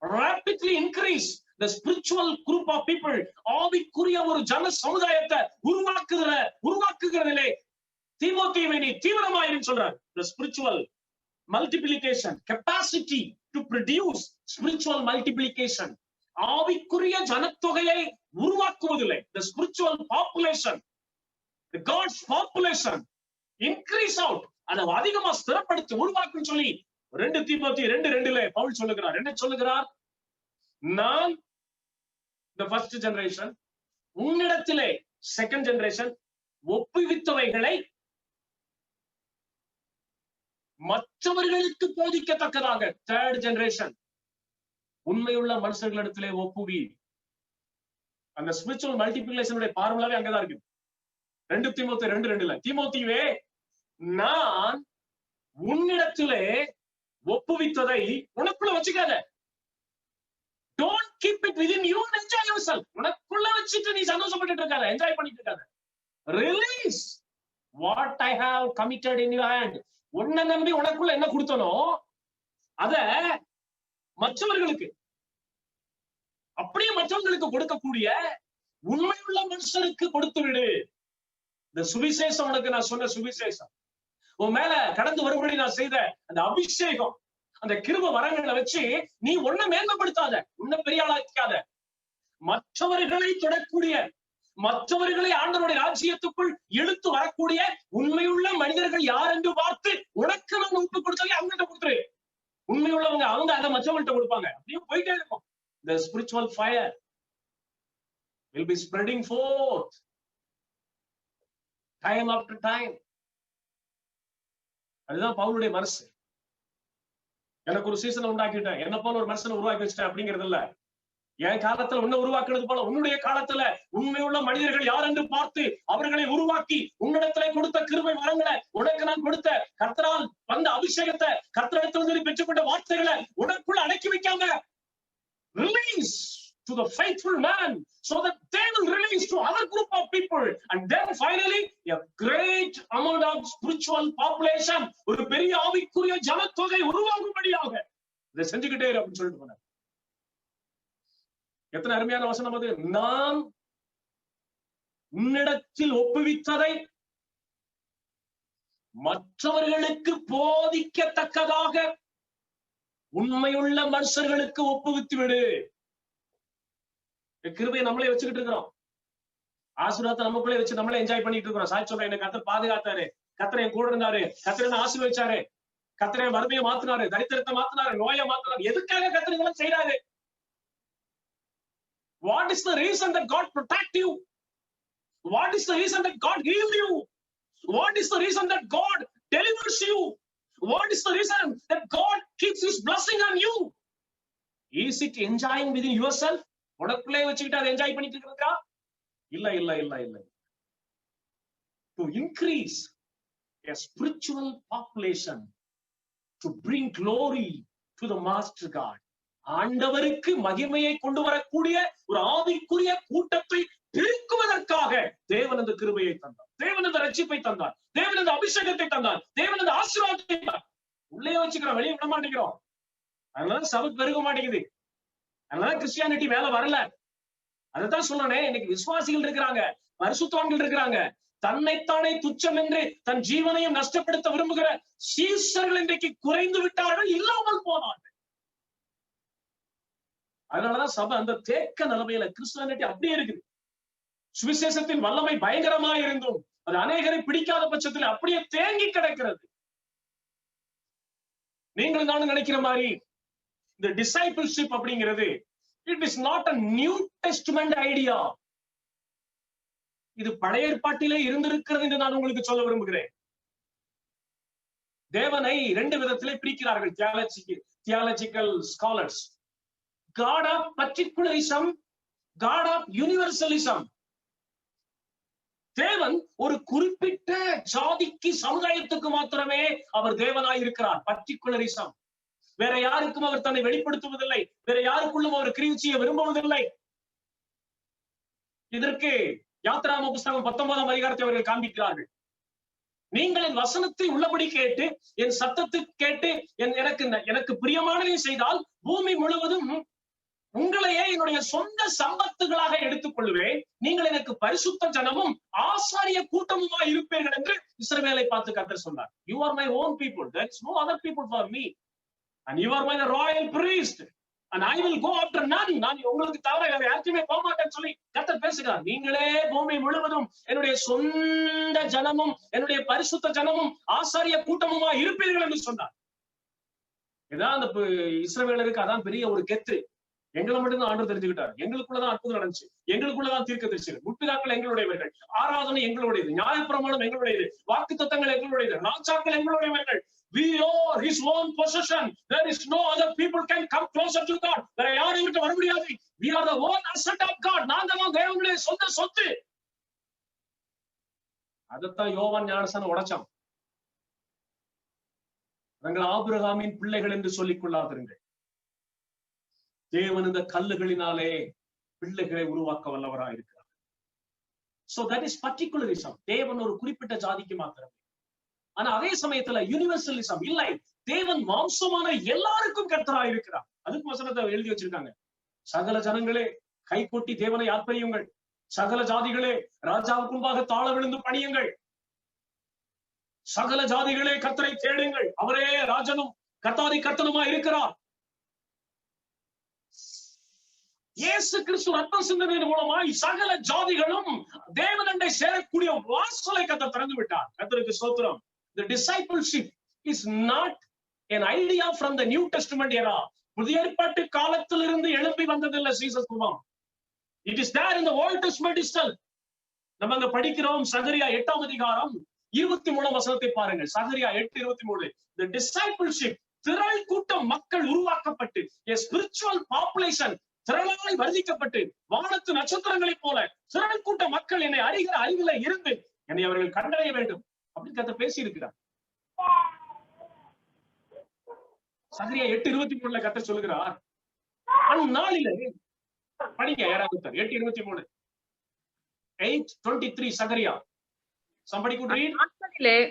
rapidly increase the spiritual group of people. ஆவிக்குரிய ஒரு ஜன சமுதாயத்தை உருவாக்குகிறதிலே தீமோத்தேயுவை நீ தீவிரமாயிரு சொல்றார். the spiritual multiplication, capacity to produce spiritual multiplication. ஆவிக்குரிய ஜனத்தொகையை உருவாக்குவதில்லை. the spiritual population, the God's population increase out, அதை அதிகமா ஸ்திரப்படுத்தி உருவாக்குன்னு சொல்லி 2 தீமோத்தேயு 2:2 பவுல் சொல்லுகிறார். என்ன சொல்லுகிறார்? நான் the first generation, உன்னிடத்திலே second generation ஒப்புவித்தவைகளை மற்றவர்களுக்கு போதிக்கத்தக்கதாக தேர்ட் ஜெனரேஷன் உண்மையுள்ள மனுஷர்களிடத்திலே ஒப்புவி. அந்த ஸ்பிரிச்சுவல் மல்டிபிளிகேஷனுடைய பார்முலாவே அங்கதான் இருக்கு. 2 தீமோத்தேயு 2:2 தீமோத்தேயுவே, நான் உன்னிடத்திலே ஒப்புவித்ததை உனக்குள்ள வச்சுக்காத. Don't keep it within you and enjoy yourself. உனக்குள்ள வச்சிட்டு நீ சந்தோஷப்பட்டுட்டு இருக்காத, என்ஜாய் பண்ணிட்டு இருக்காத. Release what I have committed in your hand. உன்னை நம்பி உனக்குள்ள என்ன கொடுத்தனோ அத மற்றவர்களுக்கு, அப்படியே மற்றவர்களுக்கு கொடுக்கக்கூடிய உண்மையுள்ள மனுஷனுக்கு கொடுத்து விடு. இந்த சுவிசேஷம் உனக்கு நான் சொன்ன சுவிசேஷம், உன் மேல கடந்து வரும்படி நான் செய்த அந்த அபிஷேகம், அந்த கிருபை வரங்களை வச்சு நீ உன்னை மேன்மைப்படுத்தாத, உன்னை பெரிய ஆளாக்காத. மற்றவர்களை தொடக்கூடிய, மற்றவர்களை ஆண்டவருடைய ராஜ்யத்துக்குள் இழுத்து வரக்கூடிய உண்மையுள்ள மனிதர்கள் யார் என்று பார்த்து உனக்கு நம்ம ஒப்பு கொடுத்தாலே அவங்ககிட்ட கொடுத்துரு. உண்மையுள்ளவங்க அவங்க அதை மற்றவங்கள்ட்ட கொடுப்பாங்க. அப்படியே போயிட்டே இருக்கும். The spiritual fire will be spreading forth time after time. அதுதான் பவுலுடைய மனசு. எனக்கு ஒரு சீசனை உண்டாக்கிட்டேன், என்ன போல ஒரு மனுஷனை உருவாக்கி வச்சிட்டேன் அப்படிங்கிறது இல்ல. என் காலத்துல உன்னை உருவாக்குறது போல உன்னுடைய காலத்துல உண்மையுள்ள மனிதர்கள் யார் என்று பார்த்து அவர்களை உருவாக்கி உன்னிடத்திலே கொடுத்த கிருபை வரங்களை, உனக்கு நான் கொடுத்த கர்த்தரால் வந்த அபிஷேகத்தை, கர்த்தரிடத்திலிருந்து பெற்றுக்கொண்ட வார்த்தைகளை உனக்குள்ள அடக்கி வைக்காம release to the faithful man so that they will release to other group of people, and then finally a great amount of spiritual population, ஒரு பெரிய ஆவிக்குரிய ஜனத்தொகை உருவாகும்படியாக இதை செஞ்சுக்கிட்டே இரு அப்படின்னு சொல்லிட்டு போனார். எத்தனை அருமையான வசனம் அது. நான் உன்னிடத்தில் ஒப்புவித்ததை மற்றவர்களுக்கு போதிக்கத்தக்கதாக உண்மையுள்ள மனுஷர்களுக்கு ஒப்புவித்து விடு. கிருபையை நம்மளே வச்சுக்கிட்டு இருக்கிறோம். ஆசீர்வாதத்தை நமக்குள்ளே வச்சு நம்மளே என்ஜாய் பண்ணிட்டு இருக்கிறோம். சாட்சி சொல்றேன், என்ன கர்த்தர் பாதுகாத்தாரு, கர்த்தர் என் கூட இருந்தாரு, கர்த்தர் என்ன ஆசீர்வதிச்சாரு, கர்த்தர் என் வறுமையை மாத்தினாரு, தரித்திரத்தை மாத்தினாரு, நோயை மாத்தினாரு. எதுக்காக கர்த்தர் இதெல்லாம் செய்யறாரு? What is the reason that God protect you? What is the reason that God healed you? What is the reason that God delivers you? What is the reason that God keeps his blessing on you? Is it enjoying within yourself? உனக்குள்ளே வச்சுக்கிட்டு அதை enjoy பண்ணிட்டு இருக்கா? இல்ல இல்ல இல்ல இல்ல. To increase a spiritual population, to bring glory to the Master God, ஆண்டவருக்கு மகிமையை கொண்டு வரக்கூடிய ஒரு ஆவிக்குரிய கூட்டத்தை பெருக்குவதற்காக தேவன் அந்த கிருபையை தந்தார், தேவன் அந்த ரட்சிப்பை தந்தார், தேவன் அந்த அபிஷேகத்தை தந்தார், தேவன் அந்த ஆசீர்வாதத்தை தந்தார். உள்ளே வச்சுக்கிறோம், வெளியே விட மாட்டேங்கிறோம். அதனால சபை பெருக மாட்டேங்குது. அதனால கிறிஸ்டியானிட்டி மேல வரல. அதைத்தான் சொல்றேன். இன்னைக்கு விசுவாசிகள் இருக்கிறாங்க, பரிசுத்தவான்கள் இருக்கிறாங்க. தன்னைத்தானே துச்சம் என்று தன் ஜீவனையும் நஷ்டப்படுத்த விரும்புகிற சீசர்கள் இன்றைக்கு குறைந்து விட்டார்கள், இல்லாமல் போனார்கள். அதனாலதான் சபை அந்த தேக்க நிலைமையில கிறிஸ்டியானிட்டி அப்படியே இருக்குது. சுவிசேஷத்தின் வல்லமை பயங்கரமா இருந்தும் அது அநேகரை பிடிக்காத பட்சத்தில் அப்படியே தேங்கி கிடக்கிறது. நீங்கள் நானும் நினைக்கிற மாதிரி இந்த டிசைபிள்ஷிப் அப்படிங்கிறது it is not a new testament idea. இது பழைய ஏற்பாட்டிலே இருந்திருக்கிறது என்று நான் உங்களுக்கு சொல்ல விரும்புகிறேன். தேவனை இரண்டு விதத்திலே பிரிக்கிறார்கள் theological scholars. God of particularism, God of universalism. தேவன் ஒரு குறிப்பிட்ட ஜாதிக்கு, சமுதாயத்துக்கு மாத்திரமே அவர் தேவனாய் இருக்கிறார். பர்டிகுலரிசம். வேற யாருக்கும் அவர் தன்னை வெளிப்படுத்துவதில்லை, வேற யாருக்குள்ளும் அவர் கிரியை செய்ய விரும்புவதில்லை. இதற்கு யாத்திராம புஸ்தகம் 19ஆம் அதிகாரத்தை அவர்கள் காண்பிக்கிறார்கள். நீங்கள் என் வசனத்தை உள்ளபடி கேட்டு என் சத்தத்தை கேட்டு எனக்கு பிரியமானதை செய்தால் பூமி முழுவதும் உங்களையே என்னுடைய சொந்த சம்பத்துகளாக எடுத்துக் கொள்வேன், நீங்கள் எனக்கு பரிசுத்த ஜனமும் ஆசாரிய கூட்டமுமா இருப்பீர்கள் என்று இஸ்ரவேலை பார்த்து கர்த்தர் சொன்னார். You are my own people, there is no other people for me, and you are my royal priest, and I will go after none. நான் உங்களுக்கு தவிர வேற யாருக்குமே போக மாட்டேன்னு சொல்லி கர்த்தர் பேசுகிறார். நீங்களே பூமி முழுவதும் என்னுடைய சொந்த ஜனமும் என்னுடைய பரிசுத்த ஜனமும் ஆசாரிய கூட்டமுமா இருப்பீர்கள் என்று சொன்னார். இதான் அந்த இஸ்ரவேலருக்கு அதான் பெரிய ஒரு கெத்து. எங்களை மட்டும்தான் ஆண்டவர் தெரிஞ்சுக்கிட்டார். எங்களுக்குள்ளதான் அற்புதம் நடந்துச்சு, எங்களுக்குள்ளதான் தீர்க்கதரிசிகள், முற்பிதாக்கள் எங்களுடையவர்கள், ஆராதனை எங்களுடையது, நியாயப்பிரமாணம் எங்களுடையது, வாக்குத்தத்தங்கள் எங்களுடையது, ராஜாக்கள் எங்களுடையவர்கள். We are his own possession. There is no other people can come closer to God. வேற யாரும் எங்கிட்ட வர முடியாது. We are the own asset of God. நாங்க தான் தேவனுடைய சொந்த சொத்து. அதத்தான் யோவான் ஞானஸ்நானம் உடைச்சான். நாங்கள் ஆபிரகாமின் பிள்ளைகள் என்று சொல்லிக் கொள்ளாதிருங்கள். தேவன் இந்த கல்லுகளினாலே பிள்ளைகளை உருவாக்க வல்லவராக இருக்கிறார். So that is particularism. தேவன் ஒரு குறிப்பிட்ட ஜாதிக்கு மாத்திரம். ஆனா அதே சமயத்துல யூனிவர்சலிசம் இல்லை. தேவன் மாம்சமான எல்லாருக்கும் கர்த்தராக இருக்கிறார். அதுக்கு வசனத்தை எழுதி வச்சிருக்காங்க. சகல ஜனங்களே கை கொட்டி தேவனை ஆர்ப்பரியுங்கள், சகல ஜாதிகளே ராஜாவுக்கு முன்பாக தாழ விழுந்து பணியுங்கள், சகல ஜாதிகளே கர்த்தரை தேடுங்கள், அவரே ராஜனும் கர்த்தாதி கர்த்தனுமா இருக்கிறார். இயேசு கிறிஸ்து ரத்தம் சிந்தனையின் மூலமாய் சகல ஜாதிகளும் தேவனண்டை சேரக்கூடிய வாசலை கர்த்தர் திறந்து விட்டார். கர்த்தருக்கு ஸ்தோத்திரம். The discipleship is not an idea from the New Testament era. புதிய ஏற்பாட்டு காலத்திலிருந்து எழும்பி வந்ததில்லை சீசத்துவம். It is there in the Old Testament itself. நம்ம அங்க படிக்கிறோம் சகரியா 8ஆம் அதிகாரம் 23ஆம் வசனத்தை பாருங்கள். சகரியா 8:23. The discipleship, திரள் கூட்டம் மக்கள் உருவாக்கப்பட்டு, a spiritual population திரளாய் வர்த்திக்கப்பட்டு, வானத்து நட்சத்திரங்களைப் போல திரள் கூட்ட மக்கள் என்னை அறிகிற அறிவில இருந்து என்னை அவர்கள் கண்டறிய வேண்டும் அப்படின்னு கர்த்தர் பேசி இருக்கிறார். சகரியா 8:23 கர்த்தர் சொல்லுகிறார், அந்நாளிலே படிங்க யாராவது 8:23 8:23 சகரியா. Somebody could read.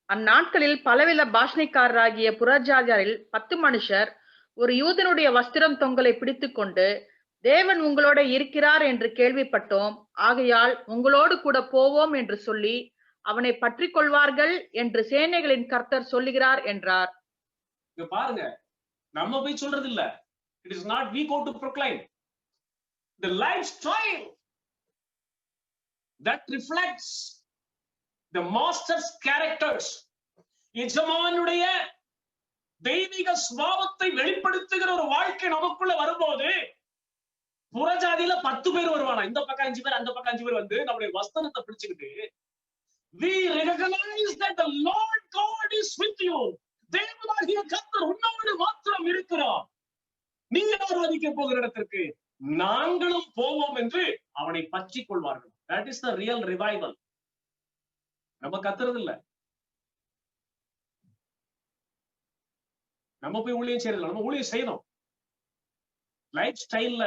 அந்நாட்களில் பலவித பாஷணைக்காரராகிய புறஜாதியாரில் 10 மனுஷர் ஒரு யூதனுடைய வஸ்திரம் தொங்கலை பிடித்துக் கொண்டு, தேவன் உங்களோட இருக்கிறார் என்று கேள்விப்பட்டோம், ஆகையால் உங்களோடு கூட போவோம் என்று சொல்லி அவனை பற்றி கொள்வார்கள் என்று சேனைகளின் கர்த்தர் சொல்லுகிறார் என்றார். பாருங்க, நம்ம போய் சொல்றது இல்ல. It is not we go to proclaim. The lifestyle that reflects the master's characters, எஜமானுடைய தெய்வீக சுபாவத்தை வெளிப்படுத்துகிற ஒரு வாழ்க்கை நமக்குள்ள வரும்போது, புறஜாதியில 10 பேர் வருவானா, இந்த பக்கம் 5 பேர் அந்த பக்கம் 5 பேர் வந்து நம்முடைய வஸ்திரத்தை பிடிச்சுக்கிட்டு, we recognize that the Lord God is with you. தேவனாகிய கர்த்தர் உன்னோடு மாத்திரம் இருக்கிறார். நீ ஆராதிக்க போகிற இடத்திற்கு நாங்களும் போவோம் என்று அவனை பற்றி கொள்வார்கள். That is the real revival. நம்ம கத்துறது இல்ல, நம்ம போய் ஊழியம் செய்யறது, நம்ம ஊழியம் செய்யணும். லைஃப் ஸ்டைல்ல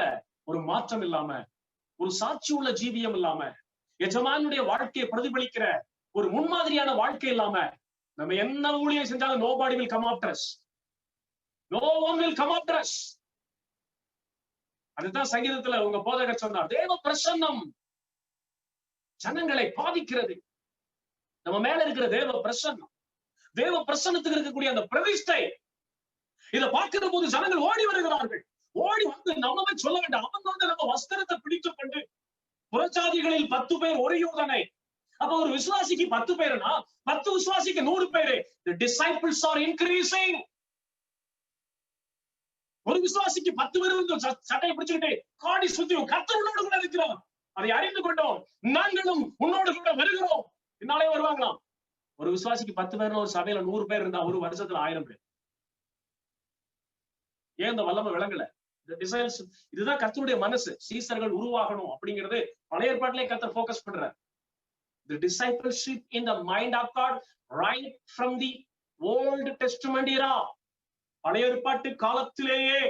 ஒரு மாற்றம் இல்லாம, ஒரு சாட்சி உள்ள ஜீவியம் இல்லாம, எஜமானுடைய வாழ்க்கையை பிரதிபலிக்கிற ஒரு முன்மாதிரியான வாழ்க்கை இல்லாம நம்ம என்ன ஊழியம் செஞ்சாலும் nobody will come after us. No one will come after us. அதுதான் சங்கீதத்துல உங்க போதகர் சொன்னார், தேவ பிரசன்னம் ஜனங்களை பாதிக்கிறது. நம்ம மேல இருக்கிற தேவ பிரசன்னம், தேவ பிரசன்னத்துக்கு இருக்கக்கூடிய அந்த பிரதிஷ்டை, இதை பார்க்கிற போது ஜனங்கள் ஓடி வருகிறார்கள். ஓடி வந்து நம்ம சொல்ல வேண்டாம், அவங்க வந்து நம்ம வஸ்திரத்தை பிடித்துக் கொண்டு, புறஜாதிகளில் 10 பேர் ஒரு யூதனை, அப்ப ஒரு விசுவாசிக்கு 10 பேருனா 10 விசுவாசிக்கு 100 பேரு. The disciples are increasing. ஒரு விசுவாசிக்கு 10 பேர் வந்து சட்டையை பிடிச்சுக்கிட்டு காடி சுத்தி கர்த்தர் உன்னோடு கூட இருக்கிறோம், அதை அறிந்து கொண்டோம், நாங்களும் உன்னோடு கூட வருகிறோம். பின்னாலே வருவாங்களாம். ஒரு விசுவாசிக்கு 10 பேர், ஒரு சபையில 100 பேர் இருந்தா ஒரு வருஷத்துல 1000 பேர். ஏன் இந்த வல்லமை விளங்கல? இதுதான் கர்த்தருடைய மனசு. சீசர்கள் உருவாகணும் அப்படிங்கிறது பழைய ஏற்பாட்டிலே கர்த்தர் போக்கஸ் பண்றார். The discipleship in the mind of God right from the Old Testament era. பழைய ஏற்பாட்டு காலத்திலேயே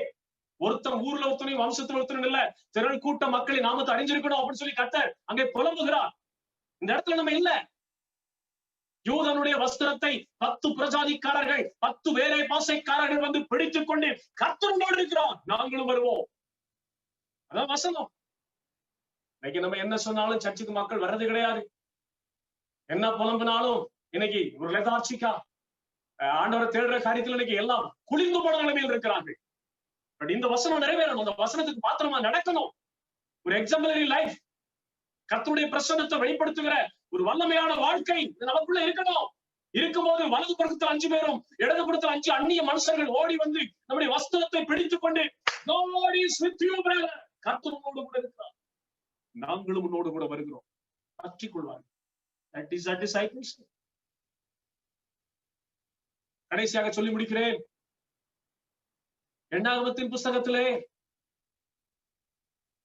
ஒருத்தன் ஊர்ல ஒருத்தனை வம்சத்துல ஒருத்தன் இல்ல, திரள் கூட்ட மக்களை நாமத்தை அறிஞ்சிருக்கணும் அப்படின்னு சொல்லி கர்த்தர் அங்கே புலம்புகிறார். இந்த இடத்துல நம்ம இல்ல. யூதனுடைய வஸ்திரத்தை 10 பிரஜாதிக்காரர்கள் 10 வேலை பாசைக்காரர்கள் வந்து பிடித்துக் கொண்டு கர்த்தரோடு இருக்கிறார், நாங்களும் வருவோம். அதான் வசனம். இன்னைக்கு நம்ம என்ன சொன்னாலும் சர்ச்சுக்கு மக்கள் வர்றது கிடையாது. என்ன புலம்பினாலும் இன்னைக்கு ஒரு லெதார்ச்சிக்கா ஆண்டவரை தேடுற காரியத்தில் இன்னைக்கு எல்லாம் குளிர்ந்து போன நிலைமையில் இருக்கிறார்கள். பட் இந்த வசனம் நிறைவேறணும், அந்த வசனத்துக்கு பாத்திரமா நடக்கணும். ஒரு எக்ஸாம்பிளரி லைஃப், கர்த்தருடைய பிரசன்னத்தை வெளிப்படுத்துகிற ஒரு வல்லமையான வாழ்க்கை நமக்குள்ள இருக்கணும். இருக்கும்போது வலது புறத்துல 5 பேரும் இடது புறத்துல 5 அந்நிய மனுஷர்கள் ஓடி வந்து நம்முடைய வஸ்திரத்தை பிடித்துக் கொண்டு, God is with you brother, கர்த்தர் உன்னோடு கூட இருக்கிறார், நாங்களும் உன்னோடு கூட வருகிறோம், பற்றிக் கொள்வார்கள். That is a discipleship. கடைசியாக சொல்லி முடிக்கிறேன். என்னாகமத்தின் புஸ்தகத்திலே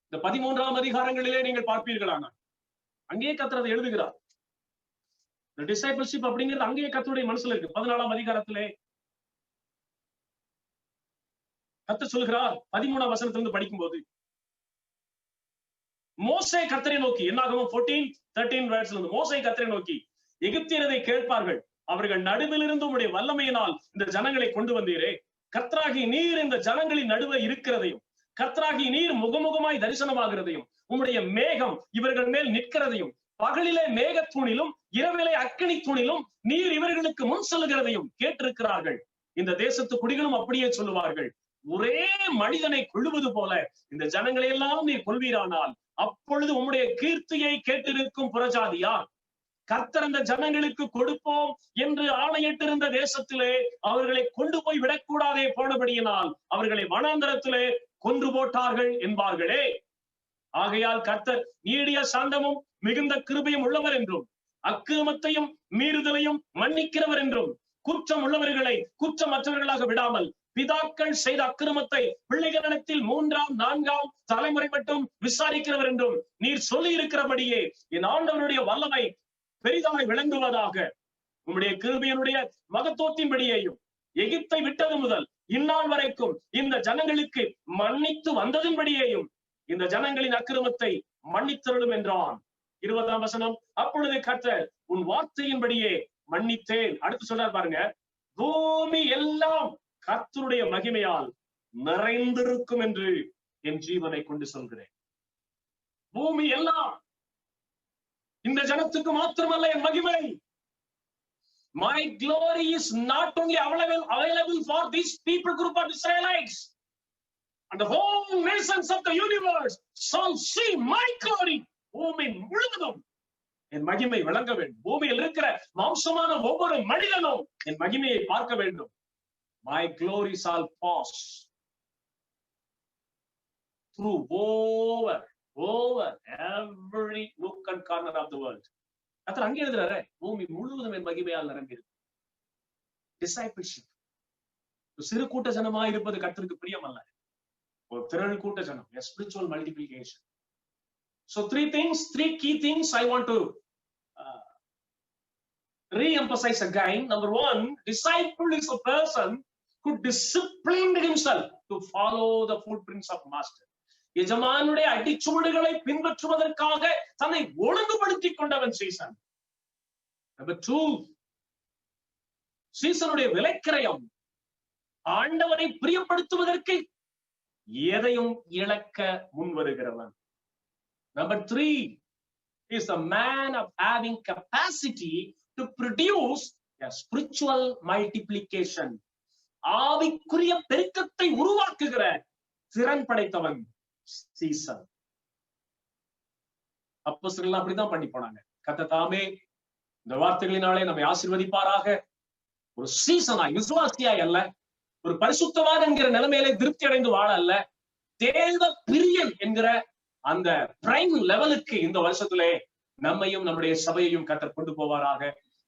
இந்த 13ஆம் அதிகாரங்களிலே நீங்கள் பார்ப்பீர்களானால் அங்கேயே கர்த்தர் எழுதுகிறார். The discipleship அப்படிங்கிறது அங்கேயே கர்த்தருடைய மனசுல இருக்கு. 14ஆம் அதிகாரத்திலே கர்த்தர் சொல்கிறார், 13ஆம் வசனத்திலிருந்து படிக்கும்போது, மோசே கர்த்தரை நோக்கி, என்னாகமம் 14:13 வேர்ட்ஸ்ல இருந்து, மோசே கர்த்தரை நோக்கி, எகிப்தியரை கேட்பார்கள், அவர்கள் நடுவில் இருந்து உம்முடைய வல்லமையினால் இந்த ஜனங்களை கொண்டு வந்தீரே, கர்த்தராகி நீர் இந்த ஜனங்களின் நடுவே இருக்கிறதையும், கர்த்தராகி நீர் முகமுகமாய் தரிசனமாகிறதையும், உம்முடைய மேகம் இவர்கள் மேல் நிற்கிறதையும், பகலிலே மேகத்தூணிலும் இரவிலே அக்கினி தூணிலும் நீர் இவர்களுக்கு முன் செல்லுகிறதையும் கேட்டிருக்கிறார்கள். இந்த தேசத்து குடிகளும் அப்படியே சொல்லுவார்கள், ஒரே மனிதனை கொள்ளுவது போல இந்த ஜனங்களை எல்லாம் நீ கொள்வீரானால் அப்பொழுது உம்முடைய கீர்த்தியை கேட்டிருக்கும் புறஜாதியார் கர்த்தர் அந்த ஜனங்களுக்கு கொடுப்போம் என்று ஆணையிட்டிருந்த தேசத்திலே அவர்களை கொண்டு போய் விடக்கூடாதே போனபடியினால் அவர்களை வனாந்தரத்திலே கொன்று போட்டார்கள் என்பார்களே. ஆகையால் கர்த்தர் நீடிய சாந்தமும் மிகுந்த கிருபையும் உள்ளவர் என்றும் அக்கிரமத்தையும் மீறுதலையும் மன்னிக்கிறவர் என்றும் குற்றம் உள்ளவர்களை குற்றமற்றவர்களாக விடாமல் பிதாக்கள் செய்த அக்கிரமத்தை பிள்ளைகளிடத்தில் 3ஆம் 4ஆம் தலைமுறை மட்டும் விசாரிக்கிறவர் என்றும் நீர் சொல்லி இருக்கிறபடியே என் ஆண்டவருடைய வல்லமை பெரிதாய் விளங்குவதாக. உம்முடைய கிருபையினுடைய மகத்துவத்தின்படியையும் எகிப்தை விட்டது முதல் இந்நாள் வரைக்கும் இந்த ஜனங்களுக்கு மன்னித்து வந்ததின்படியேயும் இந்த ஜனங்களின் அக்கிரமத்தை மன்னித்தருளும் என்றான். 20ஆம் வசனம், அப்பொழுது கர்த்தர் உன் வார்த்தையின்படியே மன்னித்தேன். அடுத்து சொல்றார் பாருங்க, பூமி எல்லாம் கர்த்தருடைய மகிமையால் நிறைந்திருக்கும் என்று என் ஜீவனை கொண்டு சொல்கிறேன். பூமி எல்லாம் இந்த ஜனத்துக்கு மாத்திரமல்ல என் மகிமை. My glory is not only available for this people group of Israelites, and the whole nations of the universe shall see my glory. பூமி முழுவதும் என் மகிமை விளங்க வேண்டும். பூமியில் இருக்கிற மாம்சமான ஒவ்வொரு மனிதனும் என் மகிமையை பார்க்க வேண்டும். My glory shall pass through over every nook and corner of the world. அத்தனை அங்கே எழுதுறாரு, பூமி முழுவதும் என் மகிமையால் நிரம்பியிருக்கு. டிசைபிள்ஷிப், சிறு கூட்ட ஜனமாய் இருப்பது கர்த்தருக்கு பிரியம் அல்ல, ஒரு திரள் கூட்ட ஜனம். Spiritual multiplication. So three key things I want to re-emphasize again. Number one, disciple is a person who disciplined himself to follow the footprints of master. எஜமானுடைய அடிச்சுவடுகளை பின்பற்றுவதற்காக தன்னை ஒழுங்குபடுத்திக் கொண்டவன் சீசன். நம்பர் 2, சீசனுடைய விலைக்கிரயம் ஆண்டவரை பிரியப்படுத்துவதற்கு எதையும் இழக்க முன் வருகிறவன். Number 3 is the man of having capacity to produce a spiritual multiplication. ஆவிக்குரிய பெருக்கத்தை உருவாக்குகிற திறன் படைத்தவன் சீசன். அப்போஸ்தலர்கள் அப்படிதான் பண்ணி போனாங்க. கர்த்தர் தாமே இந்த வார்த்தைகளினாலே நம்மை ஆசீர்வதிப்பாராக. ஒரு சீசனாய், விசுவாசியாய் அல்ல, ஒரு பரிசுத்தவான் என்கிற நிலைமையிலே திருப்தி அடைந்து வாழ அல்ல, தேவ பிரியன் என்கிற அந்த பிரைம் லெவலுக்கு இந்த வருஷத்திலே நம்மையும் நம்முடைய சபையையும் கர்த்தர் கொண்டு போவாராக.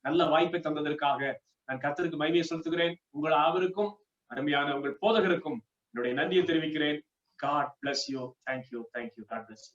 நல்ல வாய்ப்பை தந்ததற்காக நான் கர்த்தருக்கு மகிமையை செலுத்துகிறேன். உங்கள் அவருக்கும் அருமையான உங்கள் போதகருக்கும் என்னுடைய நன்றியை தெரிவிக்கிறேன். God bless you. Thank you. God bless you.